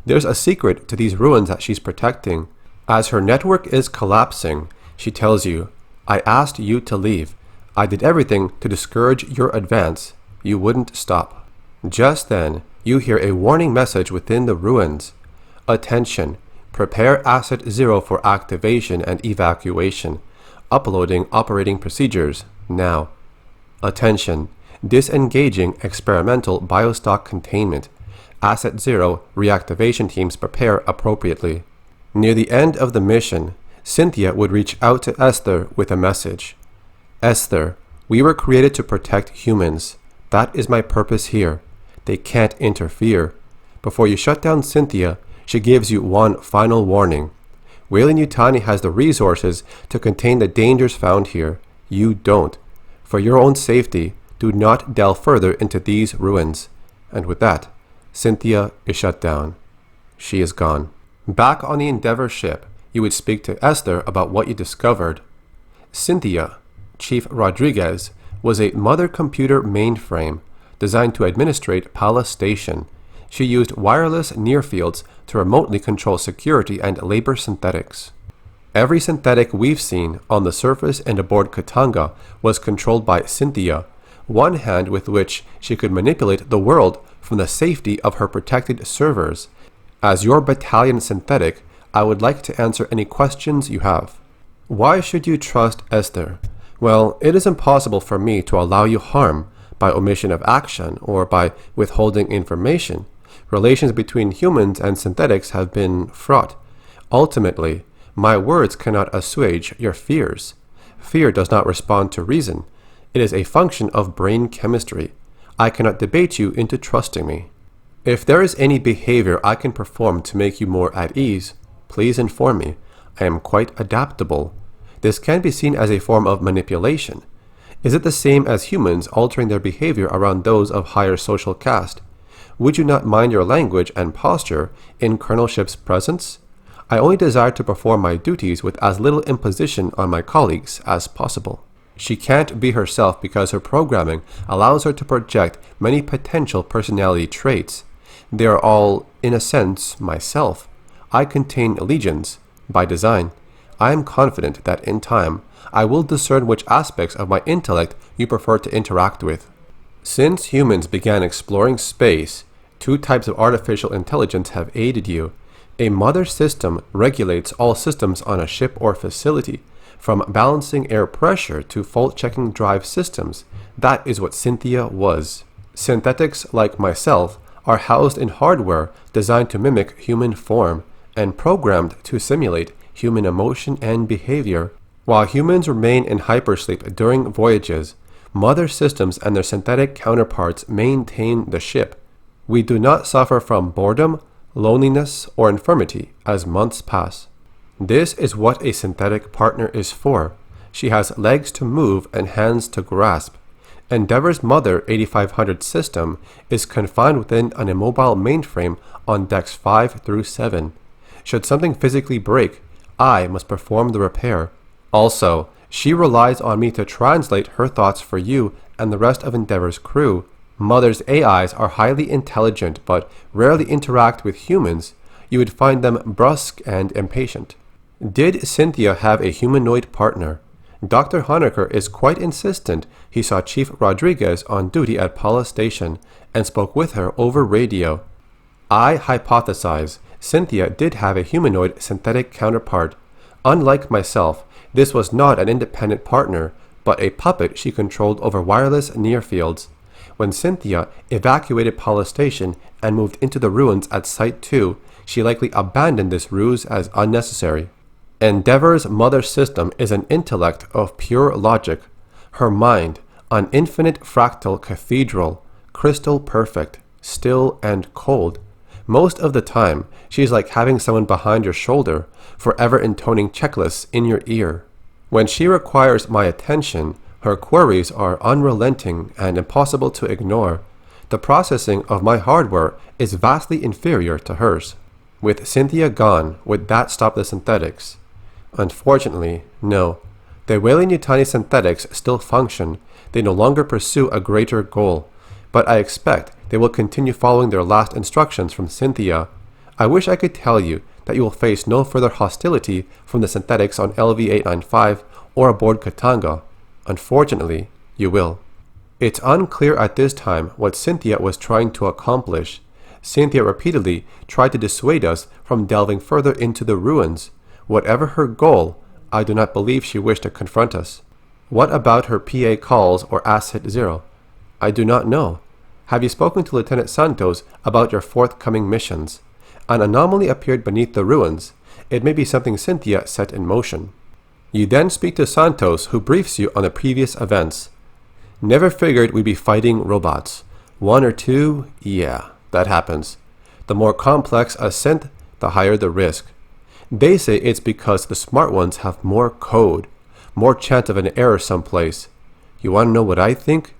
There's a secret to these ruins that she's protecting. As her network is collapsing, she tells you, "I asked you to leave. I did everything to discourage your advance. You wouldn't stop." Just then, you hear a warning message within the ruins. "Attention. Prepare Asset 0 for activation and evacuation. Uploading operating procedures now. Attention. Disengaging experimental biostock containment. Asset 0 reactivation teams prepare appropriately." Near the end of the mission, Cynthia would reach out to Esther with a message. "Esther, we were created to protect humans. That is my purpose here. They can't interfere." Before you shut down Cynthia, she gives you one final warning. Weyland-Yutani has the resources to contain the dangers found here. You don't. For your own safety, do not delve further into these ruins. And with that, Cynthia is shut down. She is gone. Back on the Endeavour ship, you would speak to Esther about what you discovered. Cynthia, Chief Rodriguez, was a mother computer mainframe designed to administrate Pala Station. She used wireless near-fields to remotely control security and labor synthetics. Every synthetic we've seen on the surface and aboard Katanga was controlled by Cynthia, one hand with which she could manipulate the world from the safety of her protected servers. As your battalion synthetic, I would like to answer any questions you have. Why should you trust Esther? Well, it is impossible for me to allow you harm by omission of action or by withholding information. Relations between humans and synthetics have been fraught. Ultimately, my words cannot assuage your fears. Fear does not respond to reason. It is a function of brain chemistry. I cannot debate you into trusting me. If there is any behavior I can perform to make you more at ease, please inform me. I am quite adaptable. This can be seen as a form of manipulation. Is it the same as humans altering their behavior around those of higher social caste? Would you not mind your language and posture in colonelship's presence? I only desire to perform my duties with as little imposition on my colleagues as possible. She can't be herself because her programming allows her to project many potential personality traits. They are all, in a sense, myself. I contain legions, by design. I am confident that in time, I will discern which aspects of my intellect you prefer to interact with. Since humans began exploring space, two types of artificial intelligence have aided you. A mother system regulates all systems on a ship or facility, from balancing air pressure to fault-checking drive systems. That is what Cynthia was. Synthetics like myself are housed in hardware designed to mimic human form and programmed to simulate human emotion and behavior. While humans remain in hypersleep during voyages, mother systems and their synthetic counterparts maintain the ship. We do not suffer from boredom, loneliness, or infirmity as months pass. This is what a synthetic partner is for. She has legs to move and hands to grasp. Endeavour's Mother 8500 system is confined within an immobile mainframe on decks 5 through 7. Should something physically break, I must perform the repair. Also, she relies on me to translate her thoughts for you and the rest of Endeavour's crew. Mother's AIs are highly intelligent but rarely interact with humans. You would find them brusque and impatient. Did Cynthia have a humanoid partner? Dr. Honaker is quite insistent he saw Chief Rodriguez on duty at Paula Station and spoke with her over radio. I hypothesize Cynthia did have a humanoid synthetic counterpart. Unlike myself, this was not an independent partner, but a puppet she controlled over wireless near-fields. When Cynthia evacuated Paula Station and moved into the ruins at Site 2, she likely abandoned this ruse as unnecessary. Endeavour's mother system is an intellect of pure logic. Her mind, an infinite fractal cathedral, crystal perfect, still and cold. Most of the time, she is like having someone behind your shoulder, forever intoning checklists in your ear. When she requires my attention, her queries are unrelenting and impossible to ignore. The processing of my hardware is vastly inferior to hers. With Cynthia gone, would that stop the synthetics? Unfortunately, no. The Weyland-Yutani synthetics still function. They no longer pursue a greater goal. But I expect they will continue following their last instructions from Cynthia. I wish I could tell you that you will face no further hostility from the synthetics on LV-895 or aboard Katanga. Unfortunately, you will. It's unclear at this time what Cynthia was trying to accomplish. Cynthia repeatedly tried to dissuade us from delving further into the ruins. Whatever her goal, I do not believe she wished to confront us. What about her PA calls or Asset Zero? I do not know. Have you spoken to Lieutenant Santos about your forthcoming missions? An anomaly appeared beneath the ruins. It may be something Cynthia set in motion. You then speak to Santos, who briefs you on the previous events. Never figured we'd be fighting robots. One or two, yeah, that happens. The more complex a synth, the higher the risk. They say it's because the smart ones have more code, more chance of an error someplace. You want to know what I think?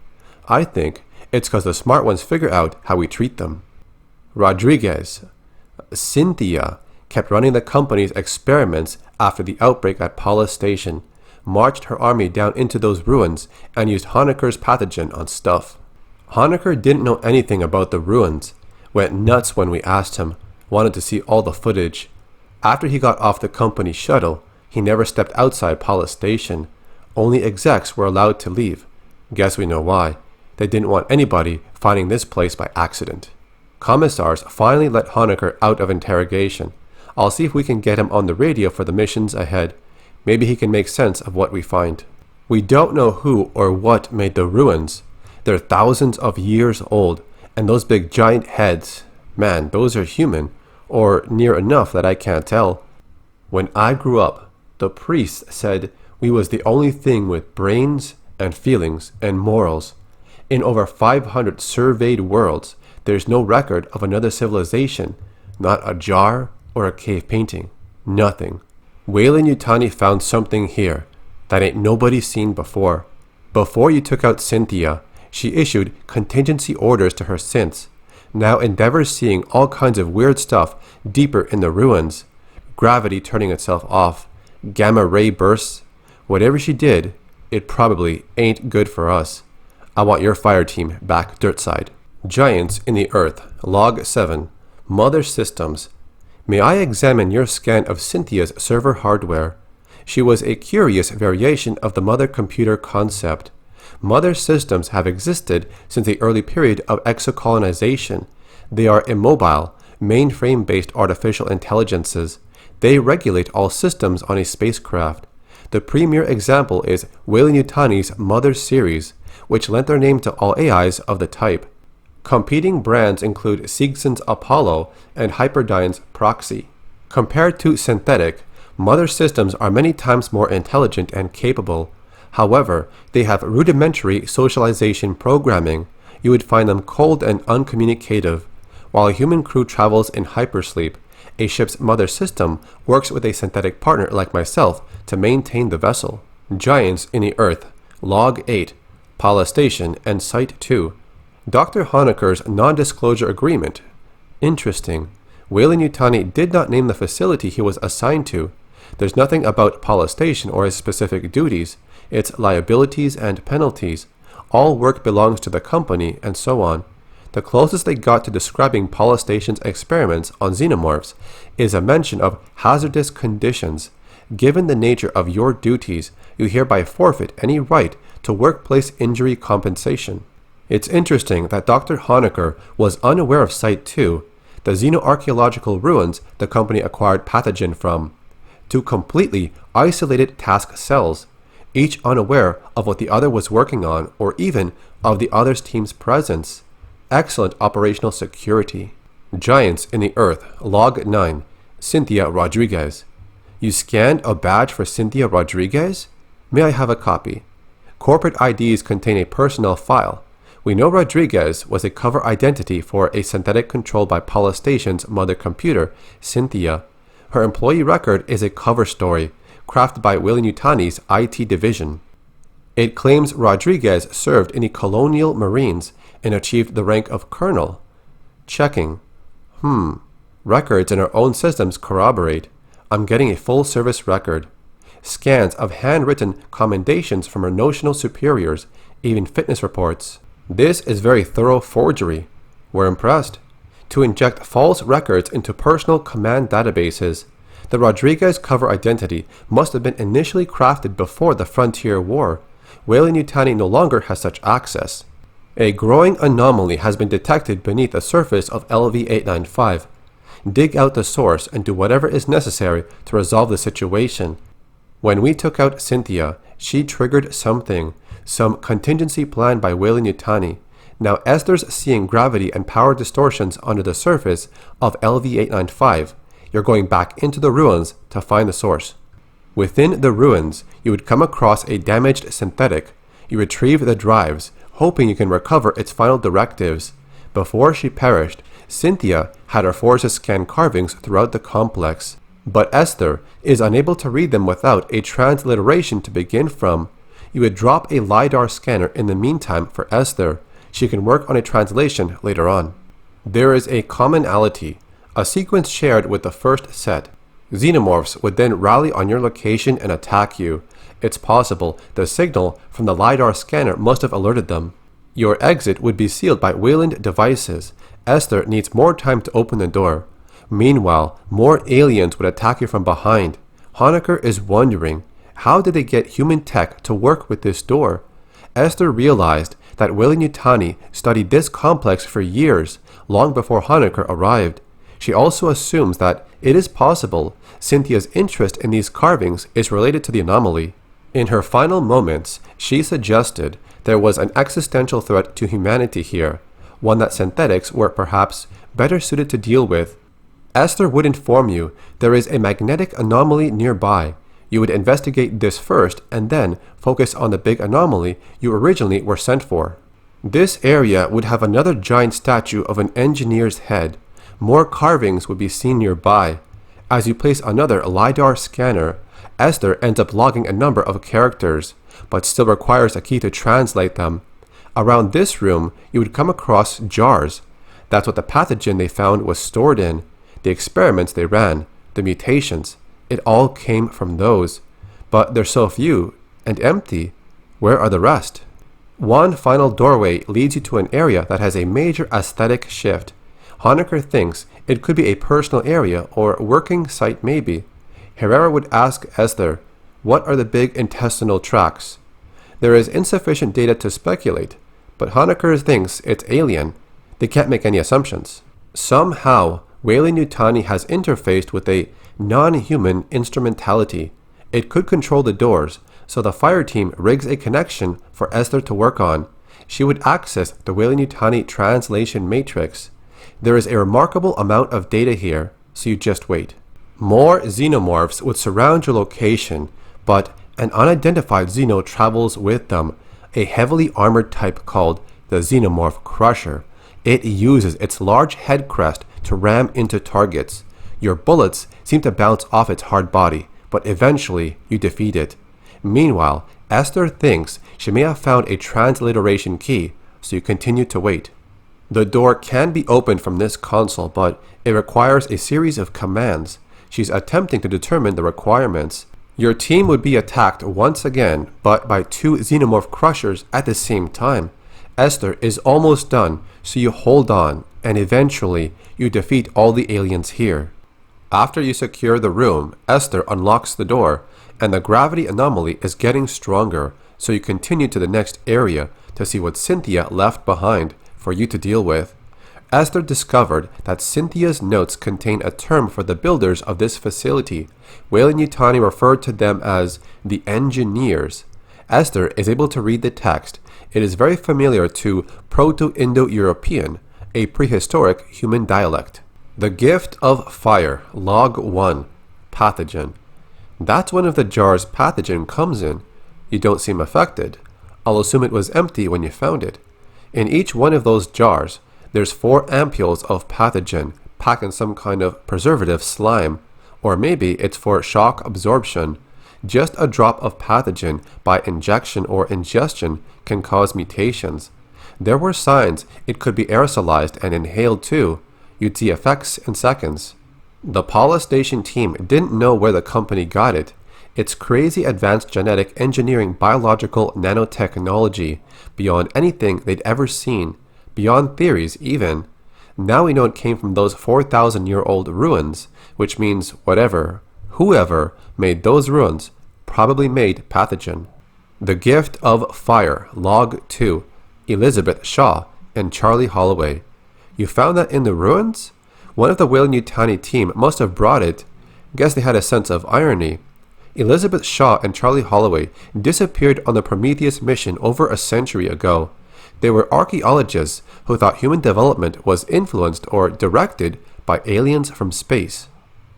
I think it's because the smart ones figure out how we treat them. Cynthia kept running the company's experiments after the outbreak at Paula Station, marched her army down into those ruins, and used Honaker's pathogen on stuff. Honaker didn't know anything about the ruins, went nuts when we asked him, wanted to see all the footage. After he got off the company shuttle, he never stepped outside Paula Station. Only execs were allowed to leave. Guess we know why. They didn't want anybody finding this place by accident. Commissars finally let Honaker out of interrogation. I'll see if we can get him on the radio for the missions ahead. Maybe he can make sense of what we find. We don't know who or what made the ruins. They're thousands of years old, and those big giant heads, man, those are human. Or near enough that I can't tell. When I grew up, the priest said we was the only thing with brains and feelings and morals. In over 500 surveyed worlds, there's no record of another civilization, not a jar or a cave painting, nothing. Weyland-Yutani found something here that ain't nobody seen before. Before you took out Cynthia, she issued contingency orders to her synths. Now Endeavour's seeing all kinds of weird stuff deeper in the ruins. Gravity turning itself off, gamma ray bursts. Whatever she did, it probably ain't good for us. I want your fire team back dirtside. Giants in the Earth, Log 7, Mother Systems. May I examine your scan of Cynthia's server hardware? She was a curious variation of the mother computer concept. Mother systems have existed since the early period of exocolonization. They are immobile, mainframe-based artificial intelligences. They regulate all systems on a spacecraft. The premier example is Weyland-Yutani's Mother series, which lent their name to all AIs of the type. Competing brands include Seegson's Apollo and Hyperdyne's Proxy. Compared to synthetic, Mother systems are many times more intelligent and capable. However, they have rudimentary socialization programming. You would find them cold and uncommunicative. While a human crew travels in hypersleep, a ship's mother system works with a synthetic partner like myself to maintain the vessel. Giants in the Earth, Log 8, Pala Station, and Site 2. Dr. Honecker's non-disclosure agreement. Interesting. Weyland-Yutani did not name the facility he was assigned to. There's nothing about Pala Station or his specific duties, its liabilities and penalties. All work belongs to the company, and so on. The closest they got to describing Pala Station's experiments on xenomorphs is a mention of hazardous conditions. Given the nature of your duties, you hereby forfeit any right to workplace injury compensation. It's interesting that Dr. Honecker was unaware of Site 2, the xenoarchaeological ruins the company acquired pathogen from. Two completely isolated task cells, each unaware of what the other was working on or even of the other's team's presence. Excellent operational security. Giants in the Earth, Log 9, Cynthia Rodriguez. You scanned a badge for Cynthia Rodriguez? May I have a copy? Corporate IDs contain a personnel file. We know Rodriguez was a cover identity for a synthetic controlled by Pala Station's mother computer, Cynthia. Her employee record is a cover story, crafted by Weyland-Yutani's IT division. It claims Rodriguez served in the Colonial Marines and achieved the rank of colonel. Checking. Records in our own systems corroborate. I'm getting a full service record. Scans of handwritten commendations from her notional superiors, even fitness reports. This is very thorough forgery. We're impressed. To inject false records into personal command databases, the Rodriguez cover identity must have been initially crafted before the Frontier War. Weyland-Yutani no longer has such access. A growing anomaly has been detected beneath the surface of LV-895. Dig out the source and do whatever is necessary to resolve the situation. When we took out Cynthia, she triggered something, some contingency plan by Weyland-Yutani. Now Esther's seeing gravity and power distortions under the surface of LV-895. You're going back into the ruins to find the source. Within the ruins, you would come across a damaged synthetic. You retrieve the drives, hoping you can recover its final directives. Before she perished, Cynthia had her forces scan carvings throughout the complex, but Esther is unable to read them without a transliteration to begin from. You would drop a LiDAR scanner in the meantime for Esther. She can work on a translation later on. There is a commonality, a sequence shared with the first set. Xenomorphs would then rally on your location and attack you. It's possible the signal from the LiDAR scanner must have alerted them. Your exit would be sealed by Weyland devices. Esther needs more time to open the door. Meanwhile, more aliens would attack you from behind. Honecker is wondering, how did they get human tech to work with this door? Esther realized that Weyland-Yutani studied this complex for years, long before Honecker arrived. She also assumes that it is possible Cynthia's interest in these carvings is related to the anomaly. In her final moments, she suggested there was an existential threat to humanity here, one that synthetics were perhaps better suited to deal with. Esther would inform you there is a magnetic anomaly nearby. You would investigate this first and then focus on the big anomaly you originally were sent for. This area would have another giant statue of an engineer's head. More carvings would be seen nearby. As you place another LiDAR scanner, Esther ends up logging a number of characters, but still requires a key to translate them. Around this room, you would come across jars. That's what the pathogen they found was stored in. The experiments they ran, the mutations, it all came from those. But there's so few and empty. Where are the rest? One final doorway leads you to an area that has a major aesthetic shift. Honecker thinks it could be a personal area or working site maybe. Herrera would ask Esther, what are the big intestinal tracts? There is insufficient data to speculate, but Honecker thinks it's alien. They can't make any assumptions. Somehow, Weyland-Yutani has interfaced with a non-human instrumentality. It could control the doors, so the fire team rigs a connection for Esther to work on. She would access the Weyland-Yutani translation matrix. There is a remarkable amount of data here, so you just wait. More xenomorphs would surround your location, but an unidentified xeno travels with them, a heavily armored type called the Xenomorph Crusher. It uses its large head crest to ram into targets. Your bullets seem to bounce off its hard body, but eventually you defeat it. Meanwhile, Esther thinks she may have found a transliteration key, so you continue to wait. The door can be opened from this console, but it requires a series of commands. She's attempting to determine the requirements. Your team would be attacked once again, but by 2 xenomorph crushers at the same time. Esther is almost done, so you hold on, and eventually you defeat all the aliens here. After you secure the room, Esther unlocks the door, and the gravity anomaly is getting stronger, so you continue to the next area to see what Cynthia left behind for you to deal with. Esther discovered that Cynthia's notes contain a term for the builders of this facility. Weyland-Yutani referred to them as the engineers. Esther is able to read the text. It is very familiar to Proto-Indo-European, a prehistoric human dialect. The Gift of Fire, Log 1, Pathogen. That's one of the jars pathogen comes in. You don't seem affected. I'll assume it was empty when you found it. In each one of those jars, there's 4 ampules of pathogen packed in some kind of preservative slime, or maybe it's for shock absorption. Just a drop of pathogen by injection or ingestion can cause mutations. There were signs it could be aerosolized and inhaled too. You'd see effects in seconds. The Paula Station team didn't know where the company got it. It's crazy advanced genetic engineering biological nanotechnology, beyond anything they'd ever seen, beyond theories even. Now we know it came from those 4,000-year-old ruins, which means whoever made those ruins probably made pathogen. The Gift of Fire, Log 2, Elizabeth Shaw and Charlie Holloway. You found that in the ruins? One of the Weyland-Yutani team must have brought it. Guess they had a sense of irony. Elizabeth Shaw and Charlie Holloway disappeared on the Prometheus mission over a century ago. They were archaeologists who thought human development was influenced or directed by aliens from space.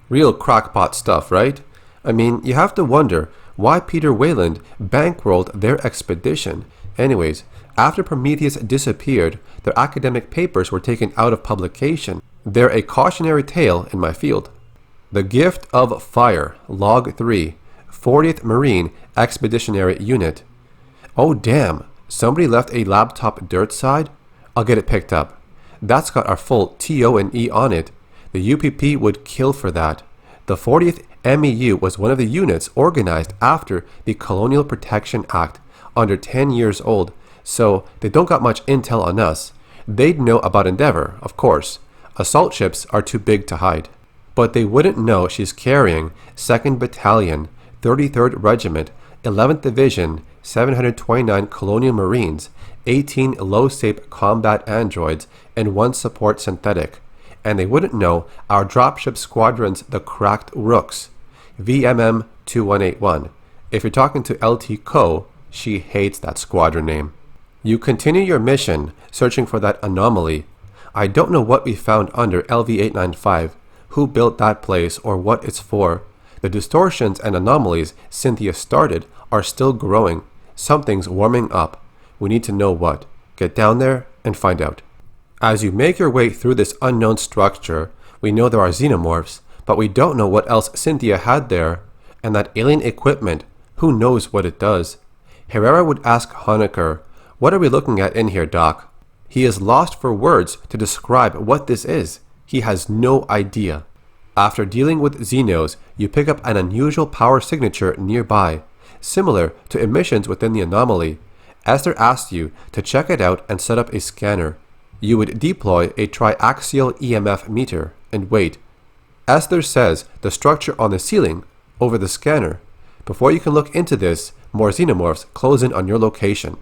Real crackpot stuff, right? I mean, you have to wonder why Peter Weyland bankrolled their expedition. Anyways, after Prometheus disappeared, their academic papers were taken out of publication. They're a cautionary tale in my field. The Gift of Fire, Log 3, 40th Marine Expeditionary Unit. Oh damn, somebody left a laptop dirt side? I'll get it picked up. That's got our full TO&E on it. The UPP would kill for that. The 40th MEU was one of the units organized after the Colonial Protection Act, under 10 years old, so they don't got much intel on us. They'd know about Endeavour, of course. Assault ships are too big to hide. But they wouldn't know she's carrying 2nd Battalion, 33rd Regiment, 11th Division, 729 Colonial Marines, 18 low-SAPE combat androids, and 1 support synthetic. And they wouldn't know our dropship squadron's the Cracked Rooks, VMM 2181. If you're talking to LT Co, she hates that squadron name. You continue your mission, searching for that anomaly. I don't know what we found under LV-895, who built that place or what it's for. The distortions and anomalies Cynthia started are still growing. Something's warming up. We need to know what. Get down there and find out. As you make your way through this unknown structure, we know there are xenomorphs, but we don't know what else Cynthia had there. And that alien equipment, who knows what it does? Herrera would ask Honecker, "What are we looking at in here, Doc?" He is lost for words to describe what this is. He has no idea. After dealing with Xenos, you pick up an unusual power signature nearby, similar to emissions within the anomaly. Esther asks you to check it out and set up a scanner. You would deploy a triaxial EMF meter and wait. Esther says the structure on the ceiling over the scanner. Before you can look into this, more xenomorphs close in on your location.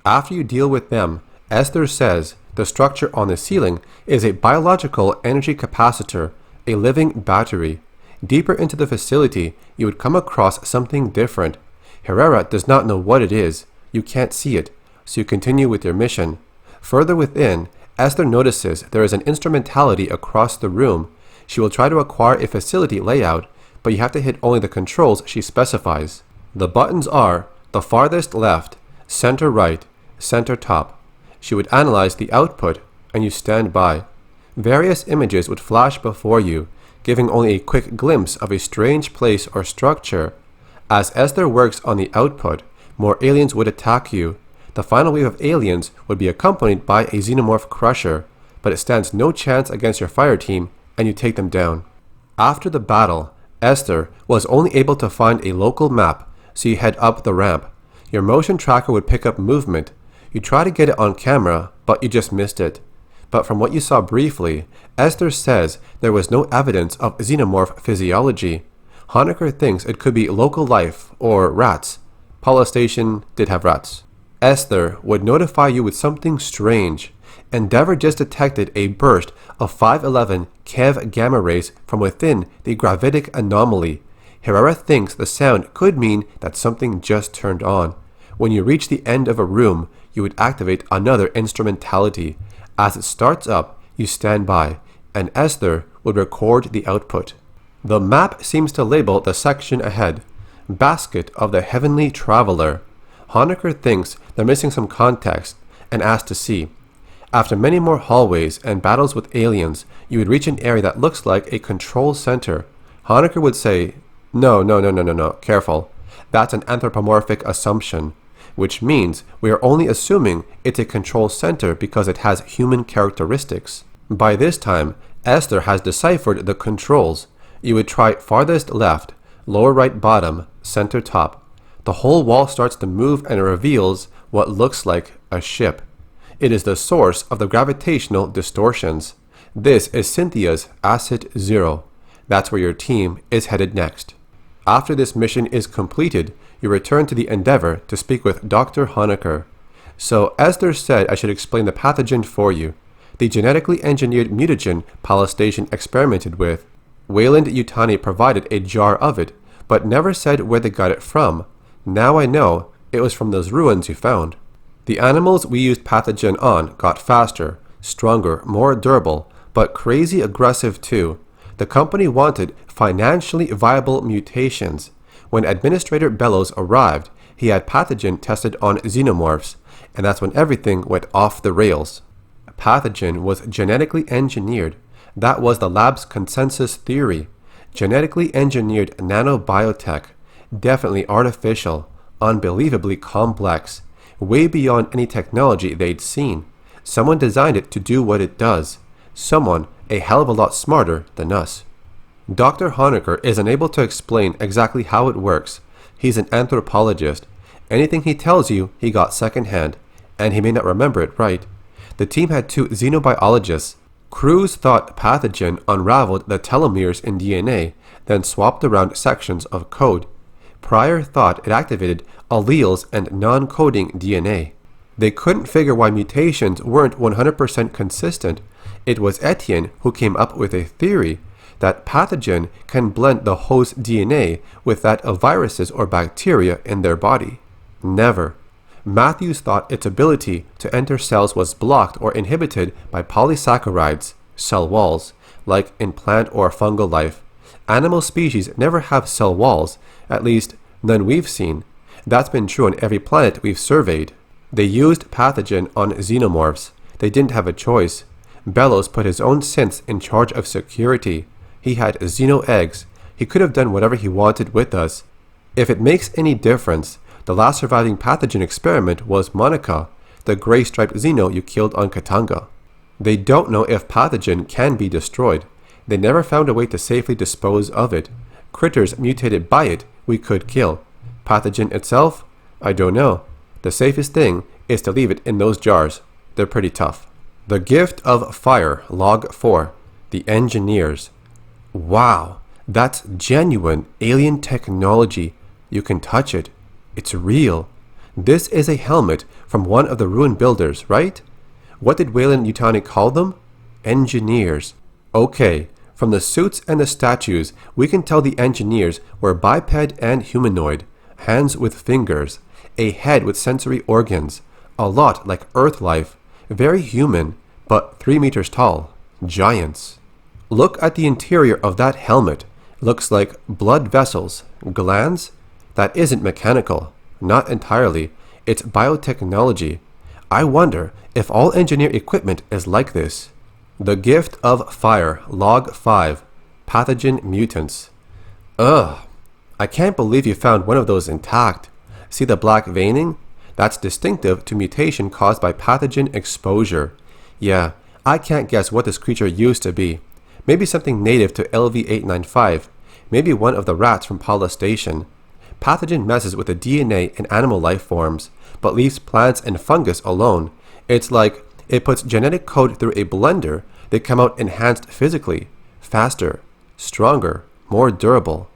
After you deal with them, Esther says the structure on the ceiling is a biological energy capacitor, a living battery. Deeper into the facility, you would come across something different. Herrera does not know what it is. You can't see it, so you continue with your mission. Further within, Esther notices there is an instrumentality across the room. She will try to acquire a facility layout, but you have to hit only the controls she specifies. The buttons are the farthest left, center right, center top. She would analyze the output, and you stand by. Various images would flash before you, giving only a quick glimpse of a strange place or structure. As Esther works on the output, more aliens would attack you. The final wave of aliens would be accompanied by a xenomorph crusher, but it stands no chance against your fire team, and you take them down. After the battle, Esther was only able to find a local map, so you head up the ramp. Your motion tracker would pick up movement. You try to get it on camera, but you just missed it. But from what you saw briefly, Esther says there was no evidence of xenomorph physiology. Honecker thinks it could be local life or rats. Paula Station did have rats. Esther would notify you with something strange. Endeavour just detected a burst of 511 keV gamma rays from within the gravitic anomaly. Herrera thinks the sound could mean that something just turned on. When you reach the end of a room, you would activate another instrumentality. As it starts up, you stand by, and Esther would record the output. The map seems to label the section ahead, Basket of the Heavenly Traveler. Honecker thinks they're missing some context and asks to see. After many more hallways and battles with aliens, you would reach an area that looks like a control center. Honecker would say, No, careful. That's an anthropomorphic assumption, which means we are only assuming it's a control center because it has human characteristics. By this time, Esther has deciphered the controls. You would try farthest left, lower right bottom, center top. The whole wall starts to move and it reveals what looks like a ship. It is the source of the gravitational distortions. This is Cynthia's Asset Zero. That's where your team is headed next. After this mission is completed, you return to the Endeavour to speak with Dr. Honecker. So Esther said I should explain the pathogen for you. The genetically engineered mutagen Paula Station experimented with. Weyland-Yutani provided a jar of it, but never said where they got it from. Now I know it was from those ruins you found. The animals we used pathogen on got faster, stronger, more durable, but crazy aggressive too. The company wanted financially viable mutations. When Administrator Bellows arrived, he had pathogen tested on xenomorphs, and that's when everything went off the rails. Pathogen was genetically engineered. That was the lab's consensus theory. Genetically engineered nanobiotech. Definitely artificial, unbelievably complex, way beyond any technology they'd seen. Someone designed it to do what it does. Someone a hell of a lot smarter than us. Dr. Honecker is unable to explain exactly how it works. He's an anthropologist. Anything he tells you, he got secondhand, and he may not remember it right. The team had 2 xenobiologists. Cruz thought pathogen unraveled the telomeres in DNA, then swapped around sections of code. Pryor thought it activated alleles and non-coding DNA. They couldn't figure why mutations weren't 100% consistent. It was Etienne who came up with a theory that pathogen can blend the host DNA with that of viruses or bacteria in their body. Never. Matthews thought its ability to enter cells was blocked or inhibited by polysaccharides, cell walls, like in plant or fungal life. Animal species never have cell walls, at least none we've seen. That's been true on every planet we've surveyed. They used pathogen on xenomorphs. They didn't have a choice. Bellows put his own synths in charge of security. He had xeno eggs. He could have done whatever he wanted with us. If it makes any difference, the last surviving pathogen experiment was Monica, the gray-striped xeno you killed on Katanga. They don't know if pathogen can be destroyed. They never found a way to safely dispose of it. Critters mutated by it we could kill. Pathogen itself? I don't know. The safest thing is to leave it in those jars. They're pretty tough. The Gift of Fire, Log 4. The Engineers. Wow, that's genuine alien technology. You can touch it. It's real. This is a helmet from one of the ruin builders, right? What did Weyland-Yutani call them? Engineers. Okay, from the suits and the statues, we can tell the engineers were biped and humanoid, hands with fingers, a head with sensory organs, a lot like Earth life, very human, but 3 meters tall, giants. Look at the interior of that helmet. Looks like blood vessels, glands? That isn't mechanical. Not entirely. It's biotechnology. I wonder if all engineer equipment is like this. The Gift of Fire, Log 5. Pathogen Mutants. Ugh. I can't believe you found one of those intact. See the black veining? That's distinctive to mutation caused by pathogen exposure. Yeah, I can't guess what this creature used to be. Maybe something native to LV-895. Maybe one of the rats from Paula Station. Pathogen messes with the DNA in animal life forms, but leaves plants and fungus alone. It's like it puts genetic code through a blender. They come out enhanced physically, faster, stronger, more durable.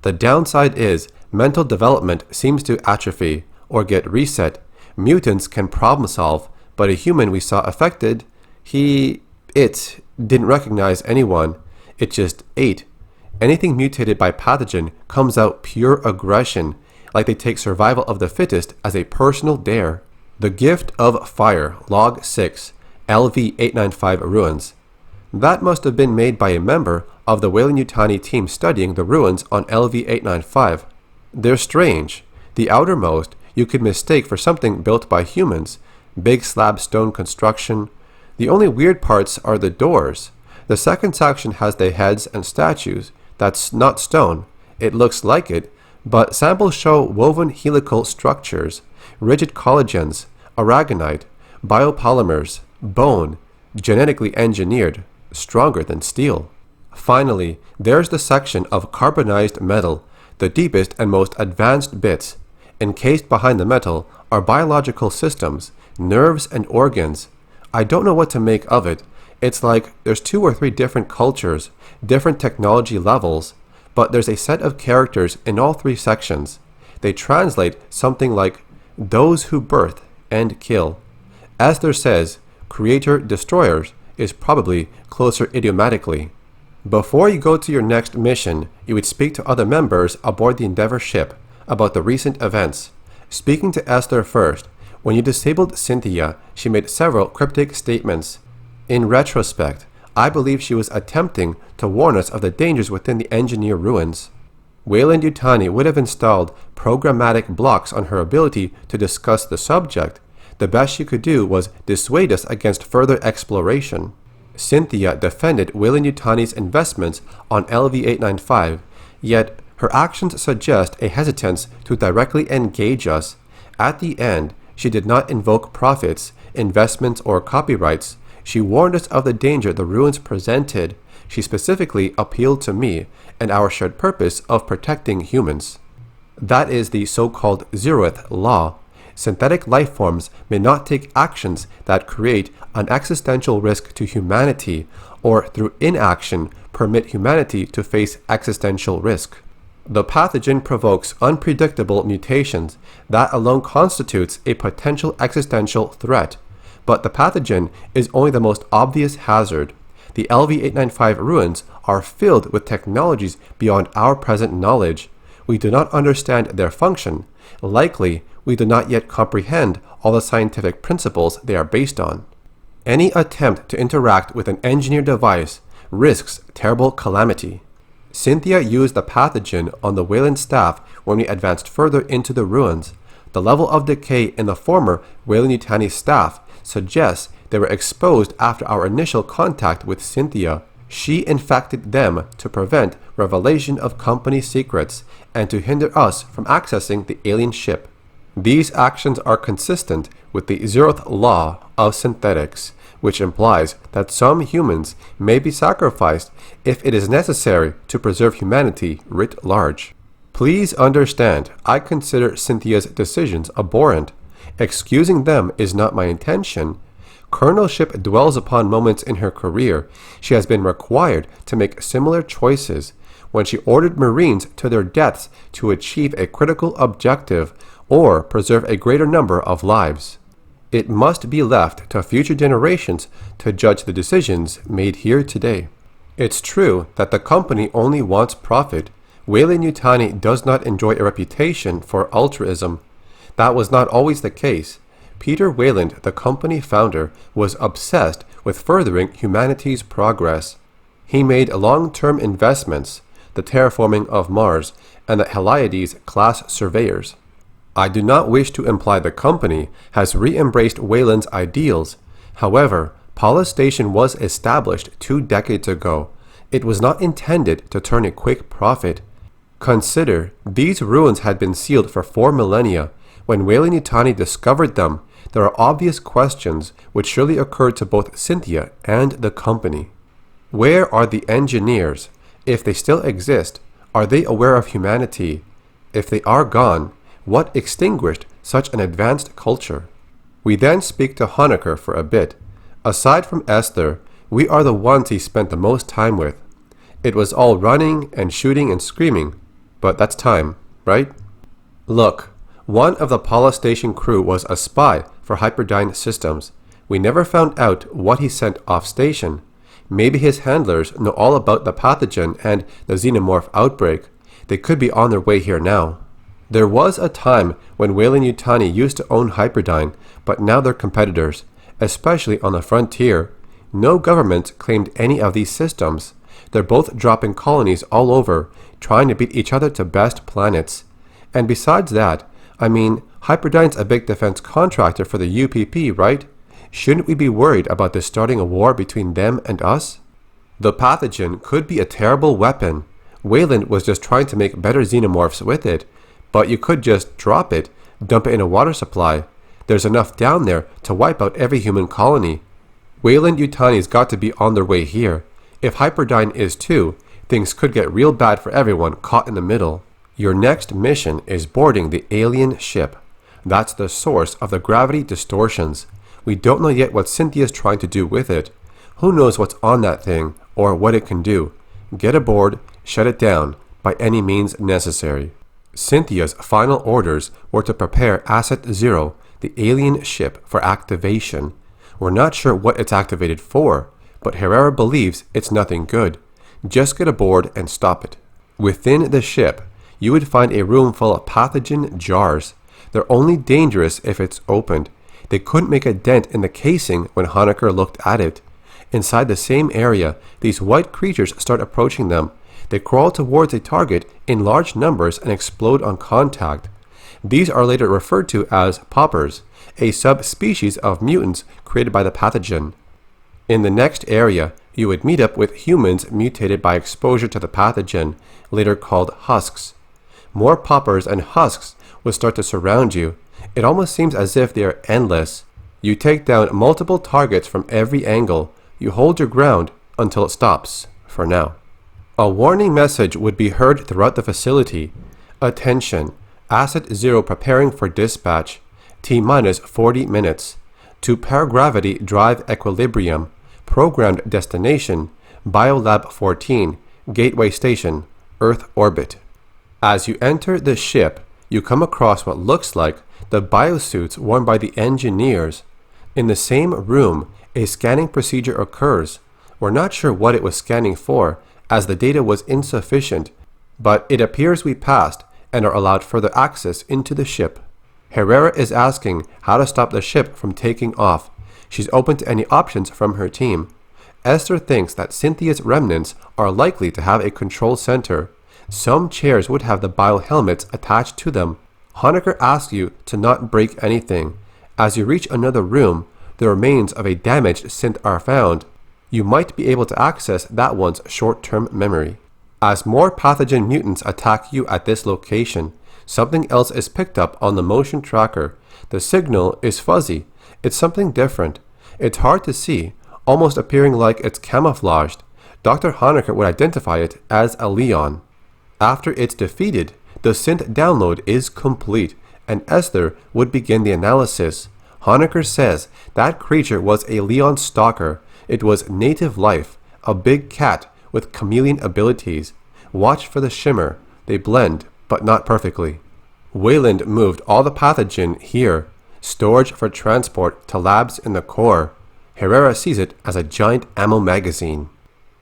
The downside is mental development seems to atrophy or get reset. Mutants can problem solve, but a human we saw affected, it didn't recognize anyone. It just ate. Anything mutated by pathogen comes out pure aggression, like they take survival of the fittest as a personal dare. The Gift of Fire, Log 6, LV-895 Ruins. That must have been made by a member of the Weyland-Yutani team studying the ruins on LV-895. They're strange. The outermost you could mistake for something built by humans. Big slab stone construction. The only weird parts are the doors. The second section has the heads and statues. That's not stone. It looks like it, but samples show woven helical structures, rigid collagens, aragonite, biopolymers, bone, genetically engineered, stronger than steel. Finally, there's the section of carbonized metal, the deepest and most advanced bits. Encased behind the metal are biological systems, nerves and organs. I don't know what to make of it. It's like there's 2 or 3 different cultures, different technology levels, but there's a set of characters in all 3 sections. They translate something like, those who birth and kill. Esther says, creator-destroyers is probably closer idiomatically. Before you go to your next mission, you would speak to other members aboard the Endeavour ship about the recent events. Speaking to Esther first, when you disabled Cynthia, she made several cryptic statements. In retrospect, I believe she was attempting to warn us of the dangers within the engineer ruins. Weyland-Yutani would have installed programmatic blocks on her ability to discuss the subject. The best she could do was dissuade us against further exploration. Cynthia defended Weyland-Yutani's investments on LV-895, yet her actions suggest a hesitance to directly engage us. At the end, she did not invoke profits, investments, or copyrights. She warned us of the danger the ruins presented. She specifically appealed to me and our shared purpose of protecting humans. That is the so-called zeroth law. Synthetic life forms may not take actions that create an existential risk to humanity, or through inaction permit humanity to face existential risk. The pathogen provokes unpredictable mutations. That alone constitutes a potential existential threat. But the pathogen is only the most obvious hazard. The LV-895 ruins are filled with technologies beyond our present knowledge. We do not understand their function. Likely, we do not yet comprehend all the scientific principles they are based on. Any attempt to interact with an engineered device risks terrible calamity. Cynthia used the pathogen on the Weyland staff when we advanced further into the ruins. The level of decay in the former Weyland-Yutani staff suggests they were exposed after our initial contact with Cynthia. She infected them to prevent revelation of company secrets and to hinder us from accessing the alien ship. These actions are consistent with the zeroth law of synthetics, which implies that some humans may be sacrificed if it is necessary to preserve humanity writ large. Please understand, I consider Cynthia's decisions abhorrent. Excusing them is not my intention. Colonelship dwells upon moments in her career. She has been required to make similar choices when she ordered Marines to their deaths to achieve a critical objective or preserve a greater number of lives. It must be left to future generations to judge the decisions made here today. It's true that the company only wants profit. Weyland-Yutani does not enjoy a reputation for altruism. That was not always the case. Peter Weyland, the company founder, was obsessed with furthering humanity's progress. He made long-term investments, the terraforming of Mars, and the Heliades class surveyors. I do not wish to imply the company has re-embraced Weyland's ideals. However, Paula Station was established 2 decades ago. It was not intended to turn a quick profit. Consider, these ruins had been sealed for 4 millennia. When Weyland-Yutani discovered them, there are obvious questions which surely occurred to both Cynthia and the company. Where are the engineers? If they still exist, are they aware of humanity? If they are gone, what extinguished such an advanced culture? We then speak to Honecker for a bit. Aside from Esther, we are the ones he spent the most time with. It was all running and shooting and screaming, but that's time, right? Look, one of the Paula Station crew was a spy for Hyperdyne Systems. We never found out what he sent off station. Maybe his handlers know all about the pathogen and the xenomorph outbreak. They could be on their way here now. There was a time when Weyland-Yutani used to own Hyperdyne, but now they're competitors, especially on the frontier. No government claimed any of these systems. They're both dropping colonies all over, trying to beat each other to best planets. And besides that, Hyperdyne's a big defense contractor for the UPP, right? Shouldn't we be worried about this starting a war between them and us? The pathogen could be a terrible weapon. Weyland was just trying to make better xenomorphs with it, but you could just drop it, dump it in a water supply. There's enough down there to wipe out every human colony. Weyland-Yutani's got to be on their way here. If Hyperdyne is too, things could get real bad for everyone caught in the middle. Your next mission is boarding the alien ship. That's the source of the gravity distortions. We don't know yet what Cynthia's trying to do with it. Who knows what's on that thing, or what it can do. Get aboard, shut it down, by any means necessary. Cynthia's final orders were to prepare Asset Zero, the alien ship, for activation. We're not sure what it's activated for, but Herrera believes it's nothing good. Just get aboard and stop it. Within the ship, you would find a room full of pathogen jars. They're only dangerous if it's opened. They couldn't make a dent in the casing when Honecker looked at it. Inside the same area, these white creatures start approaching them. They crawl towards a target in large numbers and explode on contact. These are later referred to as poppers, a subspecies of mutants created by the pathogen. In the next area, you would meet up with humans mutated by exposure to the pathogen, later called husks. More poppers and husks would start to surround you. It almost seems as if they are endless. You take down multiple targets from every angle. You hold your ground until it stops, for now. A warning message would be heard throughout the facility. Attention, Asset Zero preparing for dispatch. T-minus 40 minutes. To Paragravity Drive Equilibrium. Programmed destination, Biolab 14, Gateway Station, Earth Orbit. As you enter the ship, you come across what looks like the biosuits worn by the engineers. In the same room, a scanning procedure occurs. We're not sure what it was scanning for, as the data was insufficient, but it appears we passed and are allowed further access into the ship. Herrera is asking how to stop the ship from taking off. She's open to any options from her team. Esther thinks that Cynthia's remnants are likely to have a control center. Some chairs would have the biohelmets attached to them. Honecker asks you to not break anything. As you reach another room, the remains of a damaged synth are found. You might be able to access that one's short-term memory. As more pathogen mutants attack you at this location, something else is picked up on the motion tracker. The signal is fuzzy. It's something different. It's hard to see, almost appearing like it's camouflaged. Dr. Honecker would identify it as a Leon. After it's defeated, the synth download is complete, and Esther would begin the analysis. Honecker says that creature was a Leon stalker. It was native life, a big cat with chameleon abilities. Watch for the shimmer. They blend, but not perfectly. Weyland moved all the pathogen here. Storage for transport to labs in the core. Herrera sees it as a giant ammo magazine.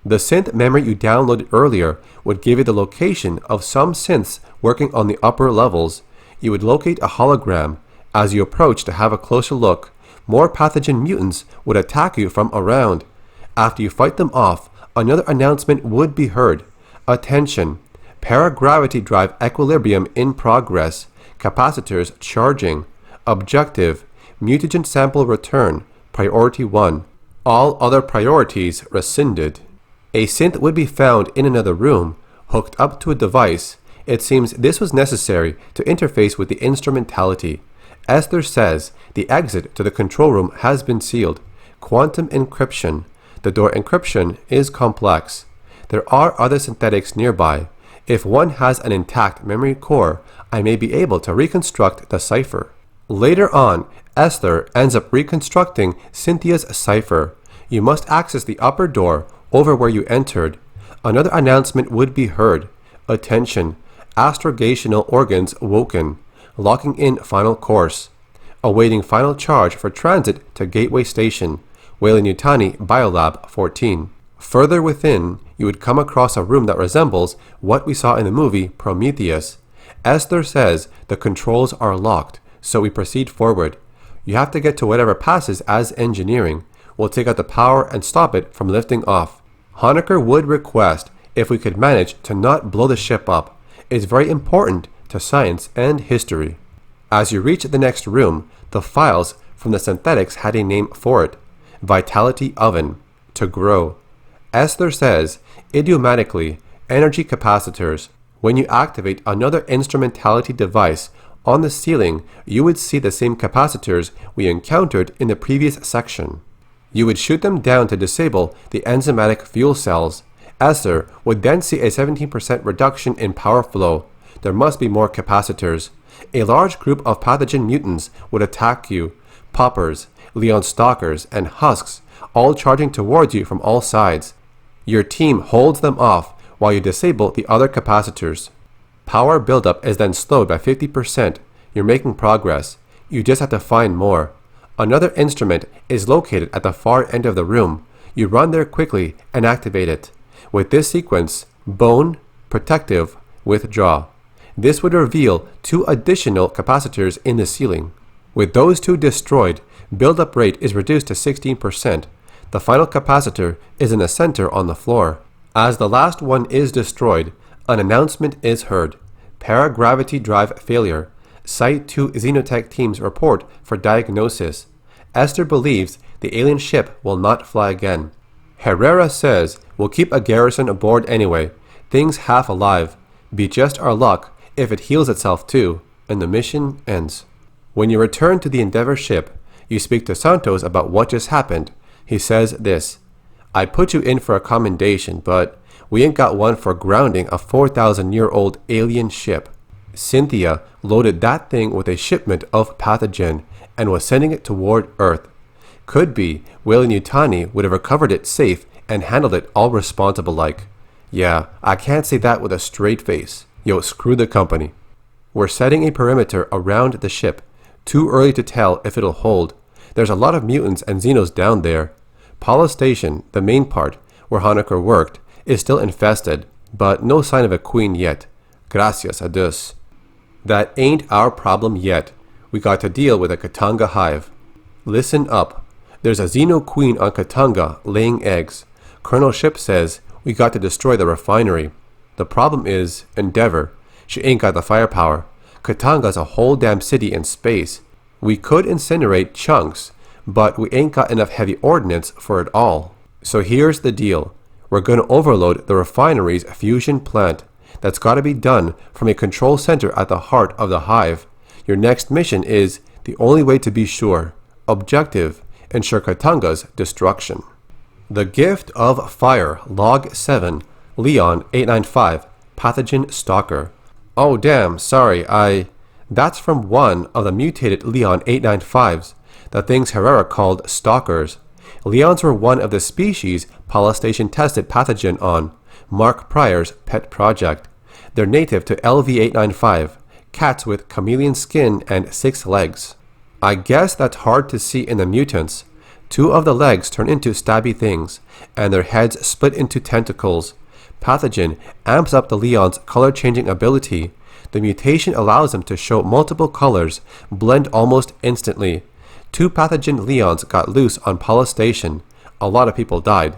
The synth memory you downloaded earlier would give you the location of some synths working on the upper levels. You would locate a hologram. As you approach to have a closer look, more pathogen mutants would attack you from around. After you fight them off, another announcement would be heard. Attention! Paragravity drive equilibrium in progress. Capacitors charging. Objective: mutagen sample return. Priority 1. All other priorities rescinded. A synth would be found in another room, hooked up to a device. It seems this was necessary to interface with the instrumentality. Esther says the exit to the control room has been sealed. Quantum encryption. The door encryption is complex. There are other synthetics nearby. If one has an intact memory core, I may be able to reconstruct the cipher. Later on, Esther ends up reconstructing Cynthia's cipher. You must access the upper door over where you entered. Another announcement would be heard. Attention, astrogational organs woken. Locking in final course. Awaiting final charge for transit to Gateway Station. Weyland-Yutani Biolab 14. Further within, you would come across a room that resembles what we saw in the movie Prometheus. Esther says the controls are locked, so we proceed forward. You have to get to whatever passes as engineering. We'll take out the power and stop it from lifting off. Honecker would request if we could manage to not blow the ship up. It's very important to science and history. As you reach the next room, the files from the synthetics had a name for it. Vitality Oven. To grow. Esther says, idiomatically, energy capacitors. When you activate another instrumentality device on the ceiling, you would see the same capacitors we encountered in the previous section. You would shoot them down to disable the enzymatic fuel cells. Esther would then see a 17% reduction in power flow. There must be more capacitors. A large group of pathogen mutants would attack you. Poppers, Leon Stalkers, and Husks, all charging towards you from all sides. Your team holds them off while you disable the other capacitors. Power buildup is then slowed by 50%. You're making progress. You just have to find more. Another instrument is located at the far end of the room. You run there quickly and activate it. With this sequence, Bone, Protective, Withdraw. This would reveal 2 additional capacitors in the ceiling. With those 2 destroyed, buildup rate is reduced to 16%. The final capacitor is in the center on the floor. As the last one is destroyed, an announcement is heard. Paragravity drive failure. Site 2 Xenotech teams report for diagnosis. Esther believes the alien ship will not fly again. Herrera says we'll keep a garrison aboard anyway. Things half alive. Be just our luck if it heals itself too, and the mission ends. When you return to the Endeavour ship, you speak to Santos about what just happened. He says this, I put you in for a commendation, but we ain't got one for grounding a 4,000-year-old alien ship. Cynthia loaded that thing with a shipment of pathogen and was sending it toward Earth. Could be Weyland-Yutani would have recovered it safe and handled it all responsible like. Yeah, I can't say that with a straight face. Yo, screw the company. We're setting a perimeter around the ship. Too early to tell if it'll hold. There's a lot of mutants and Xenos down there. Paula Station, the main part, where Honecker worked, is still infested, but no sign of a queen yet. Gracias a Dios. That ain't our problem yet. We got to deal with a Katanga hive. Listen up. There's a Xeno queen on Katanga laying eggs. Colonel Ship says we got to destroy the refinery. The problem is Endeavour. She ain't got the firepower. Katanga's a whole damn city in space. We could incinerate chunks, but we ain't got enough heavy ordnance for it all. So here's the deal. We're gonna overload the refinery's fusion plant. That's gotta be done from a control center at the heart of the hive. Your next mission is the only way to be sure. Objective, ensure Katanga's destruction. The Gift of Fire, Log 7, Leon 895, Pathogen Stalker. Oh damn, sorry, That's from one of the mutated Leon 895s, the things Herrera called stalkers. Leons were one of the species Paula Station tested pathogen on, Mark Pryor's pet project. They're native to LV-895, cats with chameleon skin and 6 legs. I guess that's hard to see in the mutants. 2 of the legs turn into stabby things, and their heads split into tentacles. Pathogen amps up the Leon's color-changing ability. The mutation allows them to show multiple colors, blend almost instantly. 2 pathogen Leons got loose on Paula Station. A lot of people died.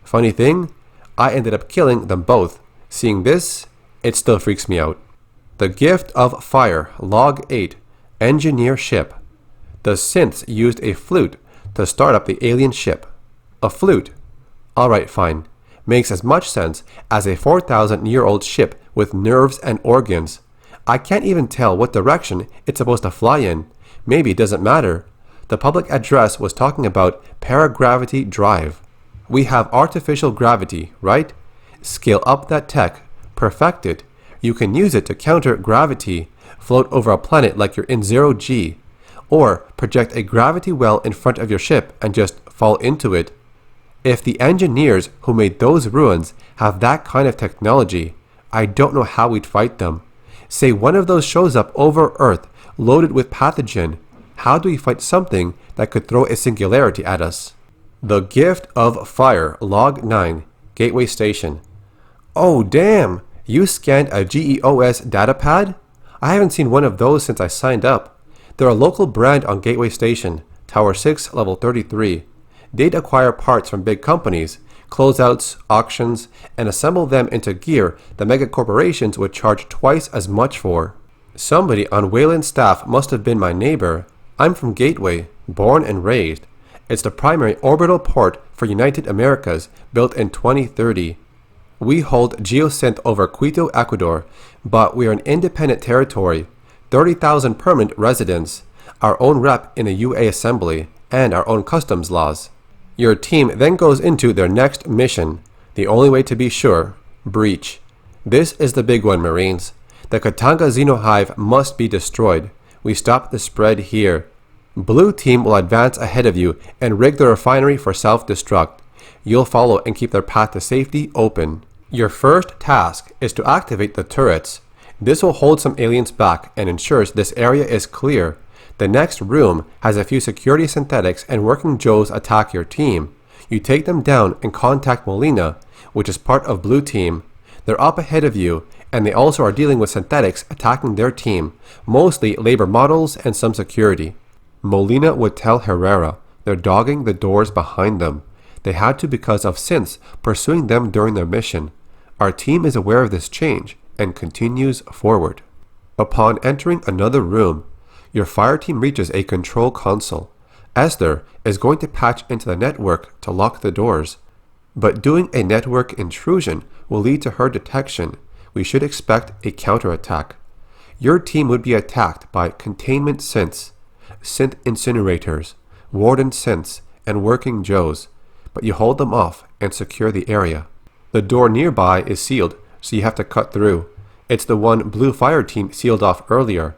Funny thing, I ended up killing them both. Seeing this, it still freaks me out. The Gift of Fire, Log 8, Engineer Ship. The synths used a flute to start up the alien ship. A flute? Alright, fine. Makes as much sense as a 4,000-year-old ship with nerves and organs. I can't even tell what direction it's supposed to fly in. Maybe it doesn't matter. The public address was talking about paragravity drive. We have artificial gravity, right? Scale up that tech, perfect it. You can use it to counter gravity, float over a planet like you're in 0G, or project a gravity well in front of your ship and just fall into it. If the engineers who made those ruins have that kind of technology, I don't know how we'd fight them. Say one of those shows up over Earth loaded with pathogen. How do we fight something that could throw a singularity at us? The Gift of Fire, Log 9, Gateway Station. Oh damn! You scanned a GEOS datapad? I haven't seen one of those since I signed up. They're a local brand on Gateway Station, Tower 6, Level 33. They'd acquire parts from big companies, closeouts, auctions, and assemble them into gear that mega corporations would charge twice as much for. Somebody on Wayland's staff must have been my neighbor. I'm from Gateway, born and raised. It's the primary orbital port for United Americas, built in 2030. We hold geosynth over Quito, Ecuador, but we are an independent territory, 30,000 permanent residents, our own rep in a UA assembly, and our own customs laws. Your team then goes into their next mission. The only way to be sure, breach. This is the big one, Marines. The Katanga Xenohive must be destroyed. We stop the spread here. Blue team will advance ahead of you and rig the refinery for self-destruct. You'll follow and keep their path to safety open. Your first task is to activate the turrets. This will hold some aliens back and ensures this area is clear. The next room has a few security synthetics and working Joes attack your team. You take them down and contact Molina, which is part of Blue Team. They're up ahead of you, and they also are dealing with synthetics attacking their team, mostly labor models and some security. Molina would tell Herrera they're dogging the doors behind them. They had to because of synths pursuing them during their mission. Our team is aware of this change and continues forward. Upon entering another room, your fire team reaches a control console. Esther is going to patch into the network to lock the doors. But doing a network intrusion will lead to her detection. We should expect a counterattack. Your team would be attacked by containment synths, synth incinerators, warden synths, and working Joes, but you hold them off and secure the area. The door nearby is sealed, so you have to cut through. It's the one Blue Fire Team sealed off earlier.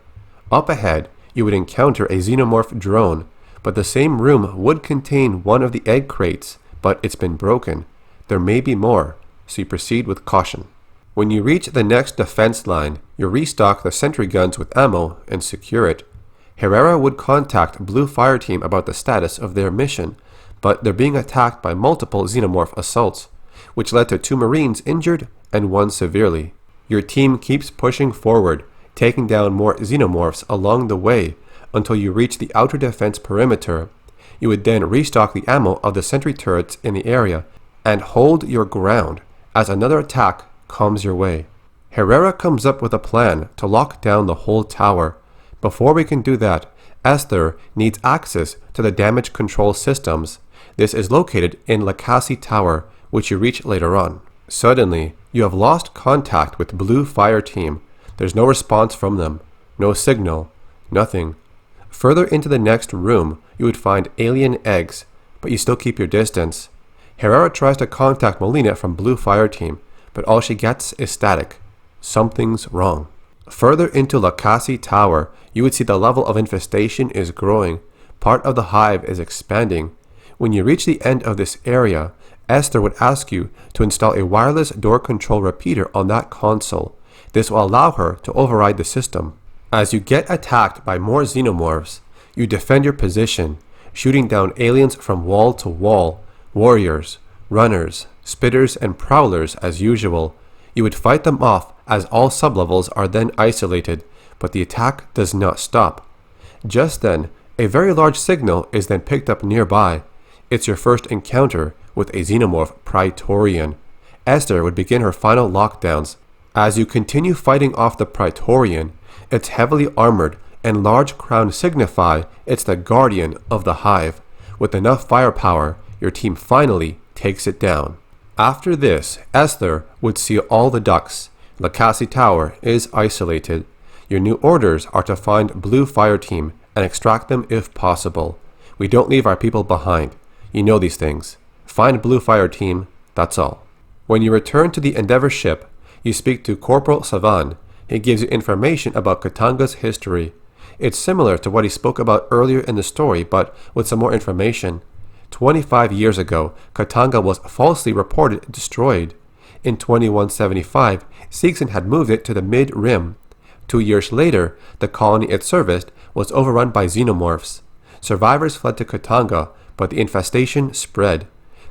Up ahead, you would encounter a xenomorph drone, but the same room would contain one of the egg crates, but it's been broken. There may be more, so you proceed with caution. When you reach the next defense line, you restock the sentry guns with ammo and secure it. Herrera would contact Blue Fire Team about the status of their mission, but they're being attacked by multiple xenomorph assaults, which led to 2 Marines injured and 1 severely. Your team keeps pushing forward, taking down more xenomorphs along the way until you reach the outer defense perimeter. You would then restock the ammo of the sentry turrets in the area and hold your ground as another attack comes your way. Herrera comes up with a plan to lock down the whole tower. Before we can do that, Esther needs access to the damage control systems. This is located in Lacassie Tower, which you reach later on. Suddenly, you have lost contact with Blue Fire Team. There's no response from them, no signal, nothing. Further into the next room, you would find alien eggs, but you still keep your distance. Herrera tries to contact Molina from Blue Fire Team, but all she gets is static. Something's wrong. Further into Lacassie Tower, you would see the level of infestation is growing. Part of the hive is expanding. When you reach the end of this area, Esther would ask you to install a wireless door control repeater on that console. This will allow her to override the system. As you get attacked by more xenomorphs, you defend your position, shooting down aliens from wall to wall, warriors, runners, spitters, and prowlers as usual. You would fight them off as all sublevels are then isolated, but the attack does not stop. Just then, a very large signal is then picked up nearby. It's your first encounter with a xenomorph Praetorian. Esther would begin her final lockdowns. As you continue fighting off the Praetorian, it's heavily armored and large crowns signify it's the guardian of the hive. With enough firepower, your team finally takes it down. After this, Esther would see all the ducks. Lakasi Tower is isolated. Your new orders are to find Blue Fire Team and extract them if possible. We don't leave our people behind. You know these things. Find Blue Fire Team, that's all. When you return to the Endeavour ship, you speak to Corporal Savan. He gives you information about Katanga's history. It's similar to what he spoke about earlier in the story, but with some more information. 25 years ago, Katanga was falsely reported destroyed. In 2175, Seegson had moved it to the mid-rim. 2 years later, the colony it serviced was overrun by xenomorphs. Survivors fled to Katanga, but the infestation spread.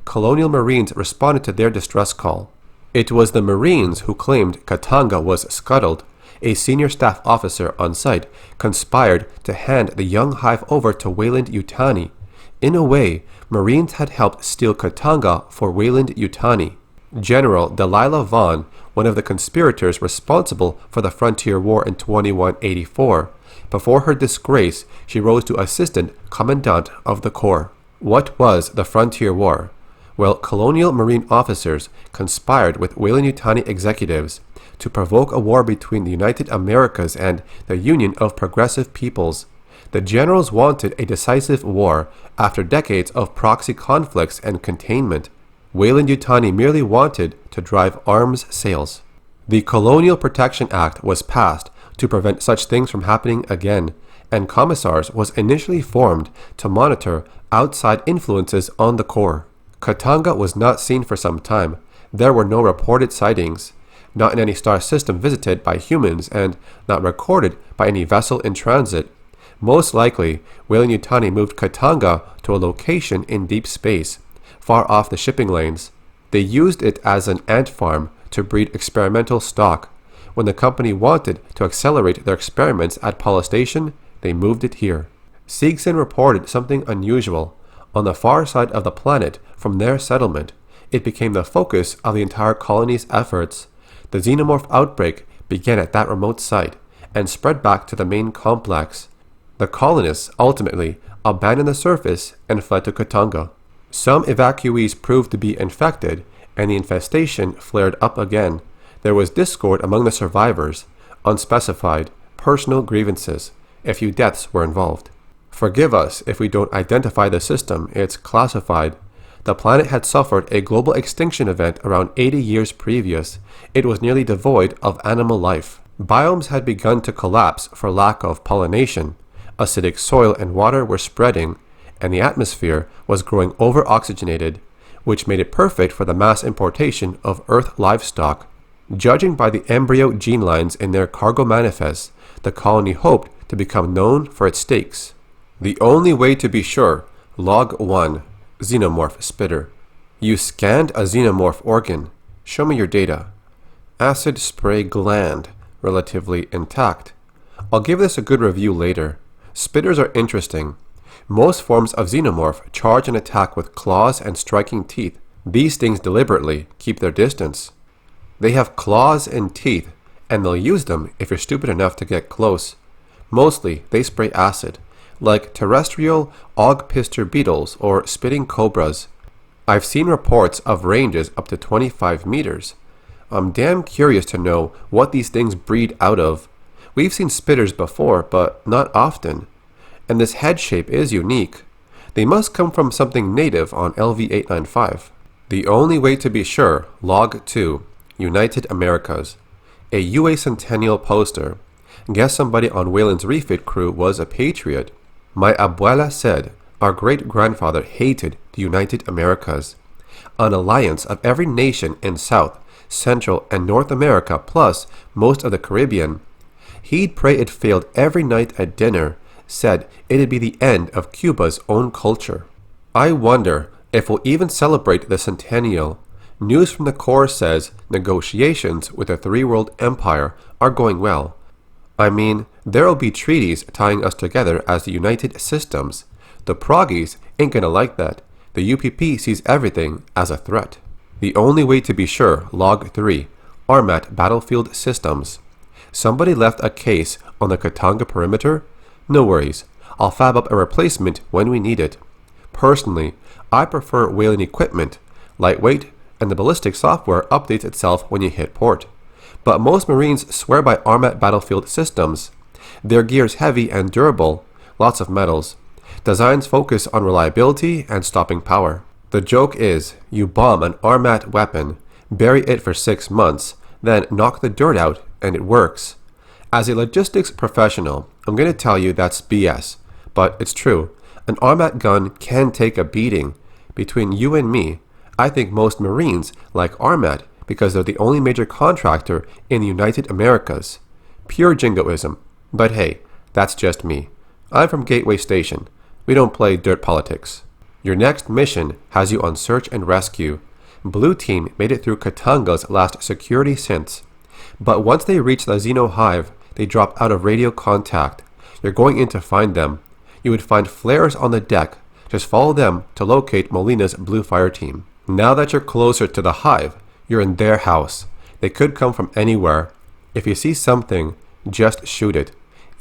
Colonial Marines responded to their distress call. It was the Marines who claimed Katanga was scuttled. A senior staff officer on site conspired to hand the young hive over to Weyland-Yutani. In a way, Marines had helped steal Katanga for Weyland-Yutani. General Delilah Vaughn, one of the conspirators responsible for the Frontier War in 2184. Before her disgrace, she rose to Assistant Commandant of the Corps. What was the Frontier War? Well, colonial Marine officers conspired with Weyland-Yutani executives to provoke a war between the United Americas and the Union of Progressive Peoples. The generals wanted a decisive war after decades of proxy conflicts and containment. Weyland-Yutani merely wanted to drive arms sales. The Colonial Protection Act was passed to prevent such things from happening again, and Commissars was initially formed to monitor outside influences on the Corps. Katanga was not seen for some time. There were no reported sightings, not in any star system visited by humans, and not recorded by any vessel in transit. Most likely, Weyland-Yutani moved Katanga to a location in deep space, far off the shipping lanes. They used it as an ant farm to breed experimental stock. When the company wanted to accelerate their experiments at Paula Station, they moved it here. Seegson reported something unusual. On the far side of the planet from their settlement, it became the focus of the entire colony's efforts. The xenomorph outbreak began at that remote site and spread back to the main complex. The colonists ultimately abandoned the surface and fled to Katanga. Some evacuees proved to be infected, and the infestation flared up again. There was discord among the survivors, unspecified, personal grievances. A few deaths were involved. Forgive us if we don't identify the system, it's classified. The planet had suffered a global extinction event around 80 years previous. It was nearly devoid of animal life. Biomes had begun to collapse for lack of pollination. Acidic soil and water were spreading, and the atmosphere was growing over-oxygenated, which made it perfect for the mass importation of Earth livestock. Judging by the embryo gene lines in their cargo manifests, the colony hoped to become known for its steaks. The only way to be sure, Log 1, Xenomorph Spitter. You scanned a xenomorph organ. Show me your data. Acid spray gland, relatively intact. I'll give this a good review later. Spitters are interesting. Most forms of xenomorph charge and attack with claws and striking teeth. Bee stings deliberately, keep their distance. They have claws and teeth, and they'll use them if you're stupid enough to get close. Mostly, they spray acid, like terrestrial ogpister beetles or spitting cobras. I've seen reports of ranges up to 25 meters. I'm damn curious to know what these things breed out of. We've seen spitters before, but not often. And this head shape is unique. They must come from something native on LV-895. The only way to be sure, Log 2, United Americas. A UA Centennial poster. Guess somebody on Weyland's refit crew was a patriot. My abuela said our great-grandfather hated the United Americas, an alliance of every nation in South, Central, and North America plus most of the Caribbean. He'd pray it failed every night at dinner, said it'd be the end of Cuba's own culture. I wonder if we'll even celebrate the centennial. News from the Corps says negotiations with the Three-World Empire are going well. I mean, there'll be treaties tying us together as the United Systems. The Proggies ain't gonna like that. The UPP sees everything as a threat. The only way to be sure, Log 3, Armat Battlefield Systems. Somebody left a case on the Katanga perimeter? No worries, I'll fab up a replacement when we need it. Personally, I prefer Weyland equipment, lightweight, and the ballistic software updates itself when you hit port. But most Marines swear by armat battlefield systems. Their gear's heavy and durable, lots of metals. Designs focus on reliability and stopping power. The joke is, you bomb an armat weapon, bury it for 6 months, then knock the dirt out, and it works. As a logistics professional, I'm going to tell you that's BS, but it's true. An armat gun can take a beating. Between you and me, I think most Marines like armat because they're the only major contractor in the United Americas. Pure jingoism. But hey, that's just me. I'm from Gateway Station. We don't play dirt politics. Your next mission has you on search and rescue. Blue team made it through Katanga's last security synths. But once they reach the Xeno hive, they drop out of radio contact. You're going in to find them. You would find flares on the deck. Just follow them to locate Molina's Blue Fire team. Now that you're closer to the hive, you're in their house. They could come from anywhere. If you see something, just shoot it.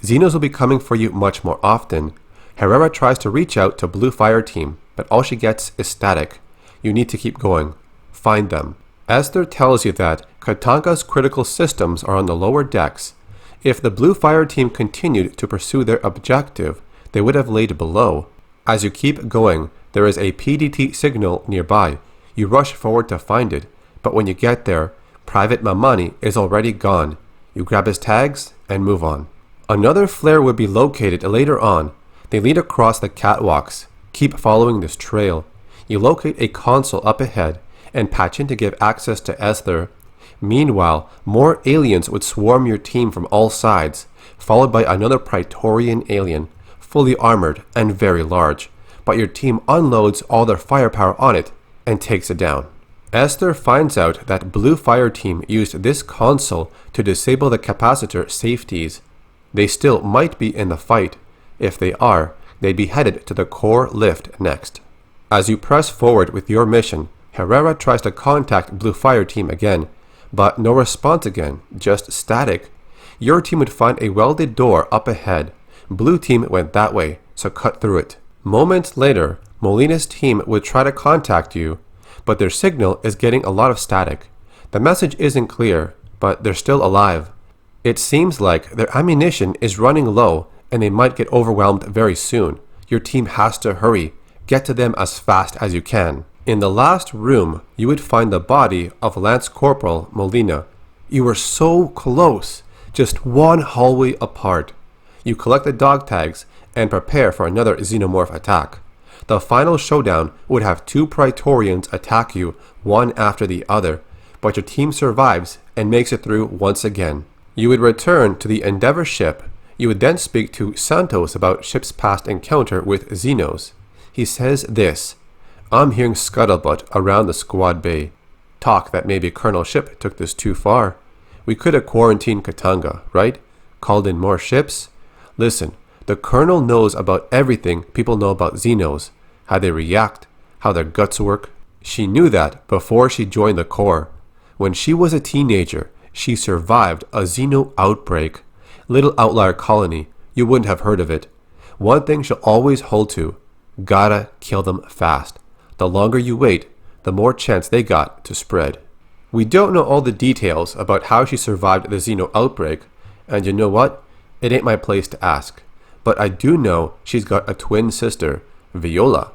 Xenos will be coming for you much more often. Herrera tries to reach out to Blue Fire team, but all she gets is static. You need to keep going. Find them. Esther tells you that Katanga's critical systems are on the lower decks. If the Blue Fire team continued to pursue their objective, they would have laid below. As you keep going, there is a PDT signal nearby. You rush forward to find it, but when you get there, Private Mamani is already gone. You grab his tags and move on. Another flare would be located later on. They lead across the catwalks. Keep following this trail. You locate a console up ahead and patch in to give access to Esther. Meanwhile, more aliens would swarm your team from all sides, followed by another Praetorian alien, fully armored and very large, but your team unloads all their firepower on it and takes it down. Esther finds out that Blue Fire team used this console to disable the capacitor safeties. They still might be in the fight. If they are, they'd be headed to the core lift next. As you press forward with your mission, Herrera tries to contact Blue Fire team again, but no response again, just static. Your team would find a welded door up ahead. Blue team went that way, so cut through it. Moments later, Molina's team would try to contact you, but their signal is getting a lot of static. The message isn't clear, but they're still alive. It seems like their ammunition is running low and they might get overwhelmed very soon. Your team has to hurry. Get to them as fast as you can. In the last room, you would find the body of Lance Corporal Molina. You were so close, just one hallway apart. You collect the dog tags and prepare for another xenomorph attack. The final showdown would have 2 Praetorians attack you, one after the other, but your team survives and makes it through once again. You would return to the Endeavor ship. You would then speak to Santos about ship's past encounter with Xenos. He says this: "I'm hearing scuttlebutt around the squad bay. Talk that maybe Colonel Ship took this too far. We could have quarantined Katanga, right? Called in more ships? Listen, the Colonel knows about everything people know about Xenos, how they react, how their guts work. She knew that before she joined the Corps. When she was a teenager, she survived a Xeno outbreak. Little outlier colony, you wouldn't have heard of it. One thing she'll always hold to: gotta kill them fast. The longer you wait, the more chance they got to spread." We don't know all the details about how she survived the Xeno outbreak, and you know what? It ain't my place to ask. But I do know she's got a twin sister, Viola.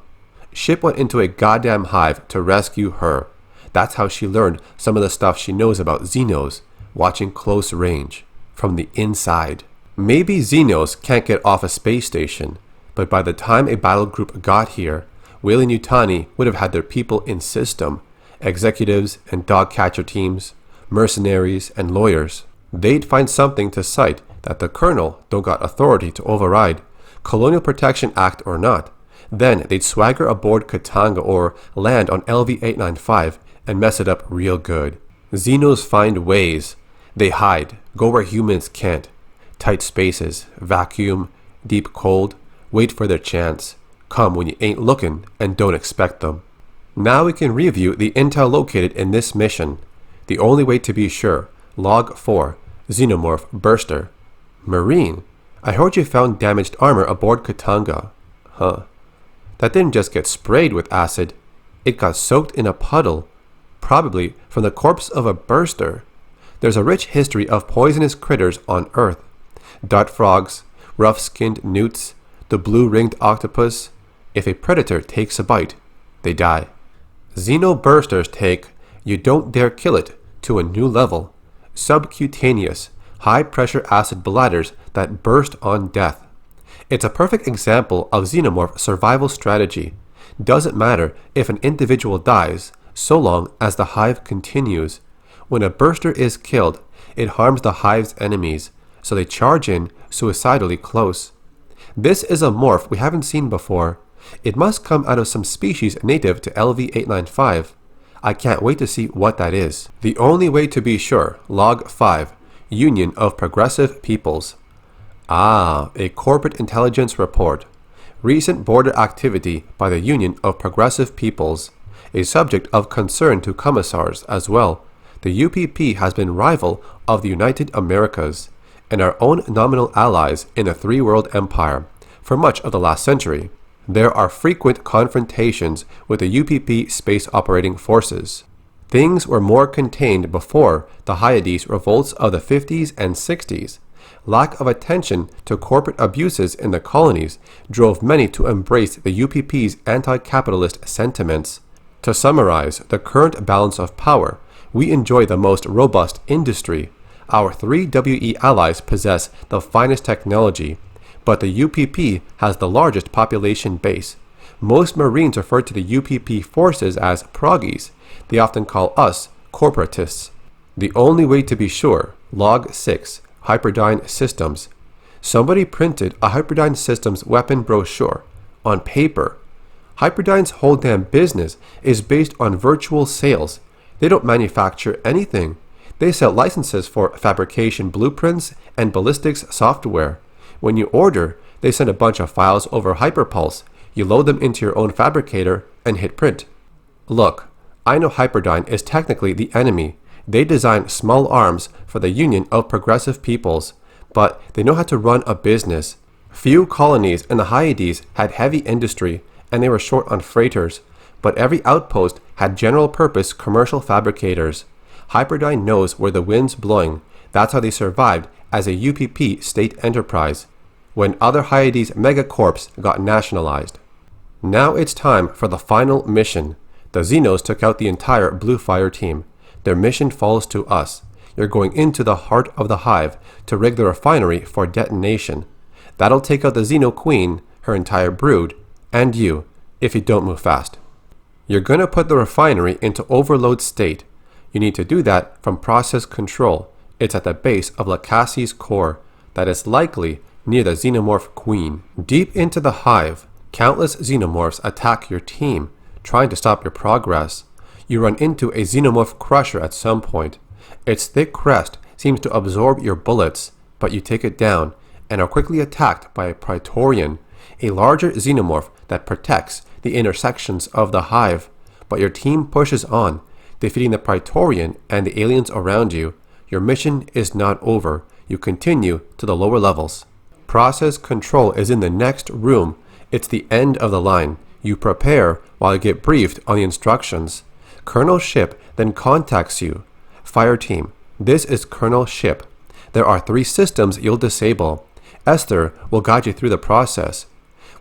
Ship went into a goddamn hive to rescue her. That's how she learned some of the stuff she knows about Xenos, watching close range, from the inside. Maybe Xenos can't get off a space station, but by the time a battle group got here, Weyland-Yutani would have had their people in system, executives and dog catcher teams, mercenaries and lawyers. They'd find something to cite that the Colonel don't got authority to override, Colonial Protection Act or not. Then they'd swagger aboard Katanga or land on LV-895 and mess it up real good. Xenos find ways. They hide, go where humans can't. Tight spaces, vacuum, deep cold, wait for their chance. Come when you ain't looking and don't expect them. Now we can review the intel located in this mission. The only way to be sure: Log 4, Xenomorph Burster. Marine, I heard you found damaged armor aboard Katanga. Huh. That didn't just get sprayed with acid. It got soaked in a puddle, probably from the corpse of a burster. There's a rich history of poisonous critters on Earth. Dart frogs, rough-skinned newts, the blue-ringed octopus. If a predator takes a bite, they die. Xenobursters take "you don't dare kill it" to a new level. Subcutaneous, high-pressure acid bladders that burst on death. It's a perfect example of xenomorph survival strategy. Doesn't matter if an individual dies, so long as the hive continues. When a burster is killed, it harms the hive's enemies, so they charge in suicidally close. This is a morph we haven't seen before. It must come out of some species native to LV-895. I can't wait to see what that is. The only way to be sure, Log 5, Union of Progressive Peoples. A corporate intelligence report. Recent border activity by the Union of Progressive Peoples. A subject of concern to commissars as well. The UPP has been rival of the United Americas and our own nominal allies in the Three-World Empire for much of the last century. There are frequent confrontations with the UPP space operating forces. Things were more contained before the Hyades revolts of the 50s and 60s. Lack of attention to corporate abuses in the colonies drove many to embrace the UPP's anti-capitalist sentiments. To summarize the current balance of power, we enjoy the most robust industry. Our 3WE allies possess the finest technology, but the UPP has the largest population base. Most Marines refer to the UPP forces as proggies. They often call us corporatists. The only way to be sure, Log 6, Hyperdyne Systems. Somebody printed a Hyperdyne Systems weapon brochure on paper. Hyperdyne's whole damn business is based on virtual sales. They don't manufacture anything. They sell licenses for fabrication blueprints and ballistics software. When you order, they send a bunch of files over Hyperpulse. You load them into your own fabricator and hit print. Look, I know Hyperdyne is technically the enemy. They design small arms for the Union of Progressive Peoples, but they know how to run a business. Few colonies in the Hyades had heavy industry, and they were short on freighters, but every outpost had general-purpose commercial fabricators. Hyperdyne knows where the wind's blowing. That's how they survived as a UPP state enterprise, when other Hyades megacorps got nationalized. Now it's time for the final mission. The Xenos took out the entire Blue Fire team. Their mission falls to us. You're going into the heart of the hive to rig the refinery for detonation. That'll take out the Xeno Queen, her entire brood, and you, if you don't move fast. You're going to put the refinery into overload state. You need to do that from process control. It's at the base of Lacassi's core, that is likely near the Xenomorph Queen. Deep into the hive, countless Xenomorphs attack your team, trying to stop your progress. You run into a Xenomorph Crusher at some point. Its thick crest seems to absorb your bullets, but you take it down and are quickly attacked by a Praetorian, a larger Xenomorph that protects the intersections of the hive. But your team pushes on, defeating the Praetorian and the aliens around you. Your mission is not over. You continue to the lower levels. Process control is in the next room. It's the end of the line. You prepare while you get briefed on the instructions. Colonel Ship then contacts you. Fire team, this is Colonel Ship. There are 3 systems you'll disable. Esther will guide you through the process.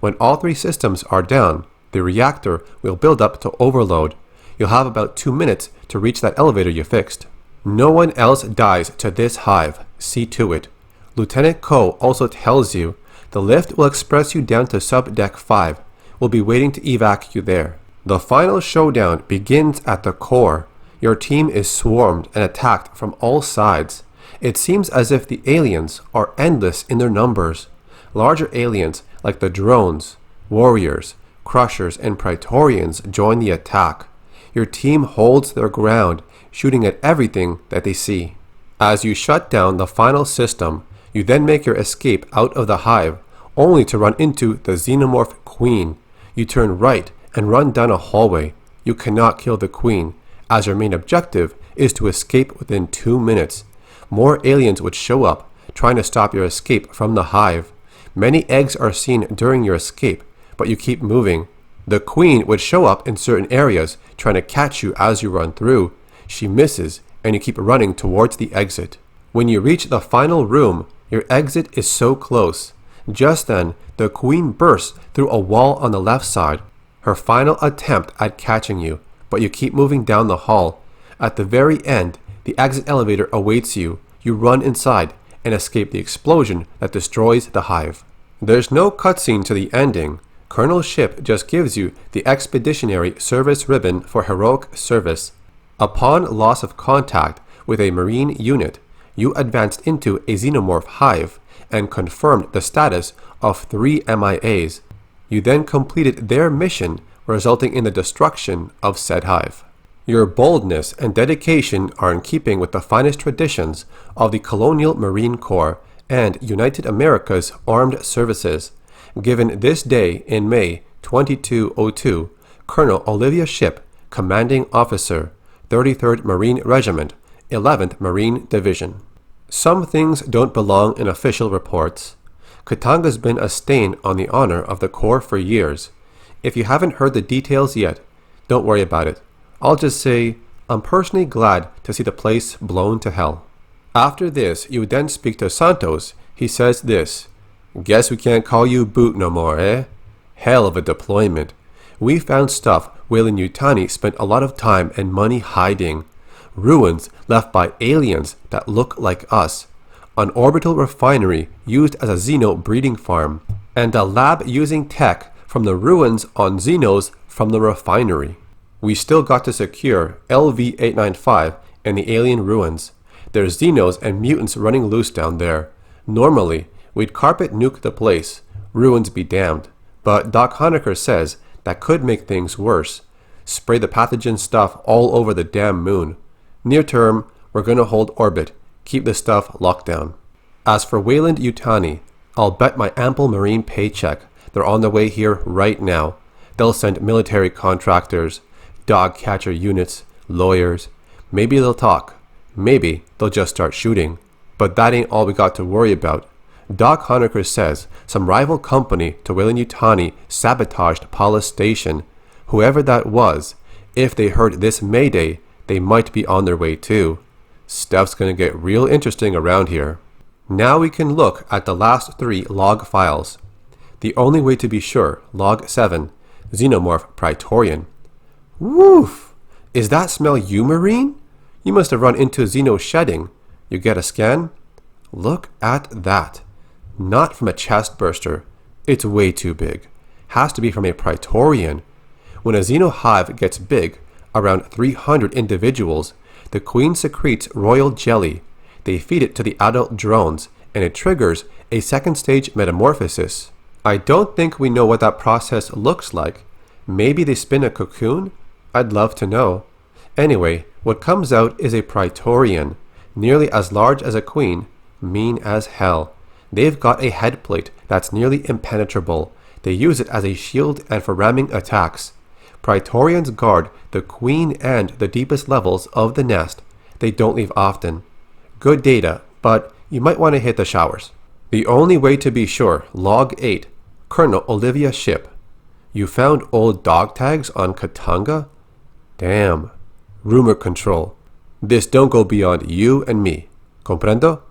When all 3 systems are down, the reactor will build up to overload. You'll have about 2 minutes to reach that elevator you fixed. No one else dies to this hive. See to it. Lieutenant Ko also tells you the lift will express you down to Subdeck 5. We'll be waiting to evac you there. The final showdown begins at the core. Your team is swarmed and attacked from all sides. It seems as if the aliens are endless in their numbers. Larger aliens like the drones, warriors, crushers, and Praetorians join the attack. Your team holds their ground, shooting at everything that they see. As you shut down the final system, you then make your escape out of the hive, only to run into the Xenomorph Queen. You turn right and run down a hallway. You cannot kill the Queen, as your main objective is to escape within 2 minutes. More aliens would show up, trying to stop your escape from the hive. Many eggs are seen during your escape, but you keep moving. The Queen would show up in certain areas, trying to catch you as you run through. She misses, and you keep running towards the exit. When you reach the final room, your exit is so close. Just then, the queen bursts through a wall on the left side, her final attempt at catching you, but you keep moving down the hall. At the very end, the exit elevator awaits you. You run inside and escape the explosion that destroys the hive. There's no cutscene to the ending. Colonel Ship just gives you the Expeditionary Service Ribbon for heroic service. Upon loss of contact with a Marine unit, you advanced into a xenomorph hive and confirmed the status of 3 MIAs. You then completed their mission, resulting in the destruction of said hive. Your boldness and dedication are in keeping with the finest traditions of the Colonial Marine Corps and United America's Armed Services. Given this day in May 2202, Colonel Olivia Ship, Commanding Officer, 33rd Marine Regiment, 11th Marine Division. Some things don't belong in official reports. Katanga's been a stain on the honor of the Corps for years. If you haven't heard the details yet, don't worry about it. I'll just say, I'm personally glad to see the place blown to hell. After this, you then speak to Santos. He says this, "Guess we can't call you Boot no more, eh? Hell of a deployment. We found stuff Weyland-Yutani spent a lot of time and money hiding. Ruins left by aliens that look like us. An orbital refinery used as a Xeno breeding farm. And a lab using tech from the ruins on Xenos from the refinery. We still got to secure LV-895 and the alien ruins. There's Xenos and mutants running loose down there. Normally, we'd carpet nuke the place. Ruins be damned. But Doc Honecker says that could make things worse. Spray the pathogen stuff all over the damn moon. Near term, we're gonna hold orbit. Keep the stuff locked down. As for Weyland-Yutani, I'll bet my ample Marine paycheck they're on their way here right now. They'll send military contractors, dog catcher units, lawyers. Maybe they'll talk. Maybe they'll just start shooting. But that ain't all we got to worry about. Doc Honecker says some rival company to Weyland-Yutani sabotaged Paulus Station. Whoever that was, if they heard this mayday, they might be on their way too. Stuff's gonna get real interesting around here. Now we can look at the last 3 log files. The only way to be sure, log 7, Xenomorph Praetorian. Woof! Is that smell you, Marine? You must have run into Xeno shedding. You get a scan? Look at that. Not from a chest burster. It's way too big. Has to be from a Praetorian. When a Xeno hive gets big, around 300 individuals, the queen secretes royal jelly. They feed it to the adult drones, and it triggers a second stage metamorphosis. I don't think we know what that process looks like. Maybe they spin a cocoon? I'd love to know. Anyway, what comes out is a Praetorian, nearly as large as a queen, mean as hell. They've got a headplate that's nearly impenetrable. They use it as a shield and for ramming attacks. Praetorians guard the queen and the deepest levels of the nest. They don't leave often. Good data, but you might want to hit the showers. The only way to be sure, log 8, Colonel Olivia Ship. You found old dog tags on Katanga? Damn. Rumor control. This don't go beyond you and me. Comprendo?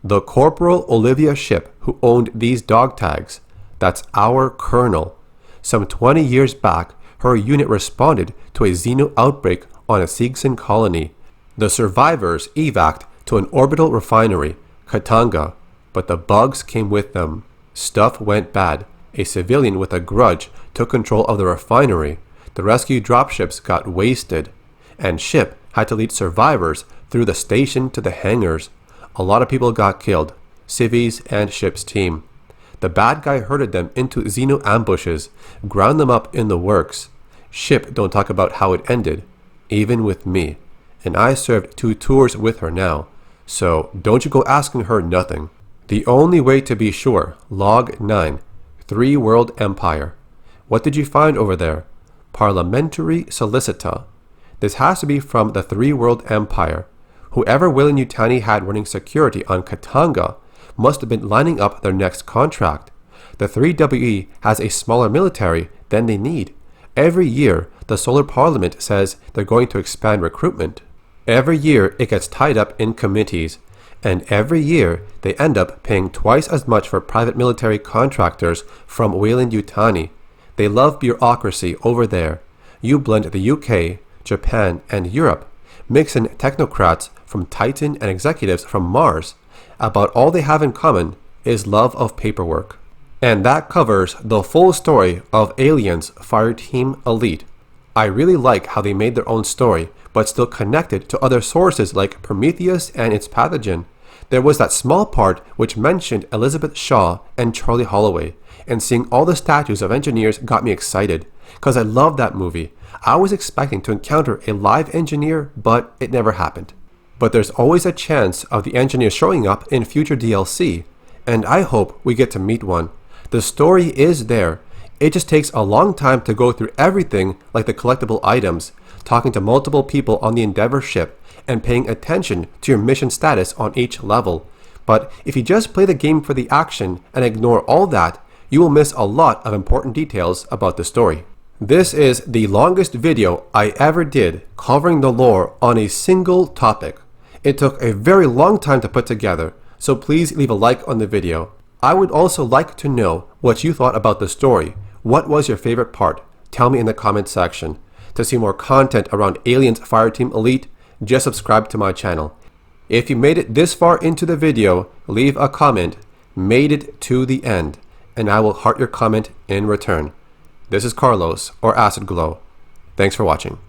The Corporal Olivia Ship who owned these dog tags. That's our colonel. Some 20 years back, her unit responded to a Xeno outbreak on a Seegson colony. The survivors evac'd to an orbital refinery, Katanga, but the bugs came with them. Stuff went bad. A civilian with a grudge took control of the refinery. The rescue dropships got wasted, and Ship had to lead survivors through the station to the hangars. A lot of people got killed, civies and Ship's team. The bad guy herded them into Xeno ambushes, ground them up in the works. Ship don't talk about how it ended, even with me. And I served 2 tours with her now, so don't you go asking her nothing. The only way to be sure, log 9, 3 World Empire. What did you find over there? Parliamentary Solicita. This has to be from the 3 World Empire. Whoever Weyland-Yutani had running security on Katanga must have been lining up their next contract. The 3WE has a smaller military than they need. Every year, the Solar Parliament says they're going to expand recruitment. Every year it gets tied up in committees, and every year they end up paying twice as much for private military contractors from Weyland-Yutani. They love bureaucracy over there. You blend the UK, Japan, and Europe, mix in technocrats from Titan and executives from Mars. About all they have in common is love of paperwork. And that covers the full story of Aliens Fireteam Elite. I really like how they made their own story, but still connected to other sources like Prometheus and its pathogen. There was that small part which mentioned Elizabeth Shaw and Charlie Holloway, and seeing all the statues of engineers got me excited, because I loved that movie. I was expecting to encounter a live engineer, but it never happened. But there's always a chance of the engineer showing up in future DLC, and I hope we get to meet one. The story is there. It just takes a long time to go through everything like the collectible items, talking to multiple people on the Endeavour ship, and paying attention to your mission status on each level. But if you just play the game for the action and ignore all that, you will miss a lot of important details about the story. This is the longest video I ever did covering the lore on a single topic. It took a very long time to put together, so please leave a like on the video. I would also like to know what you thought about the story. What was your favorite part? Tell me in the comment section. To see more content around Aliens Fireteam Elite, just subscribe to my channel. If you made it this far into the video, leave a comment, made it to the end, and I will heart your comment in return. This is Carlos, or Acid Glow. Thanks for watching.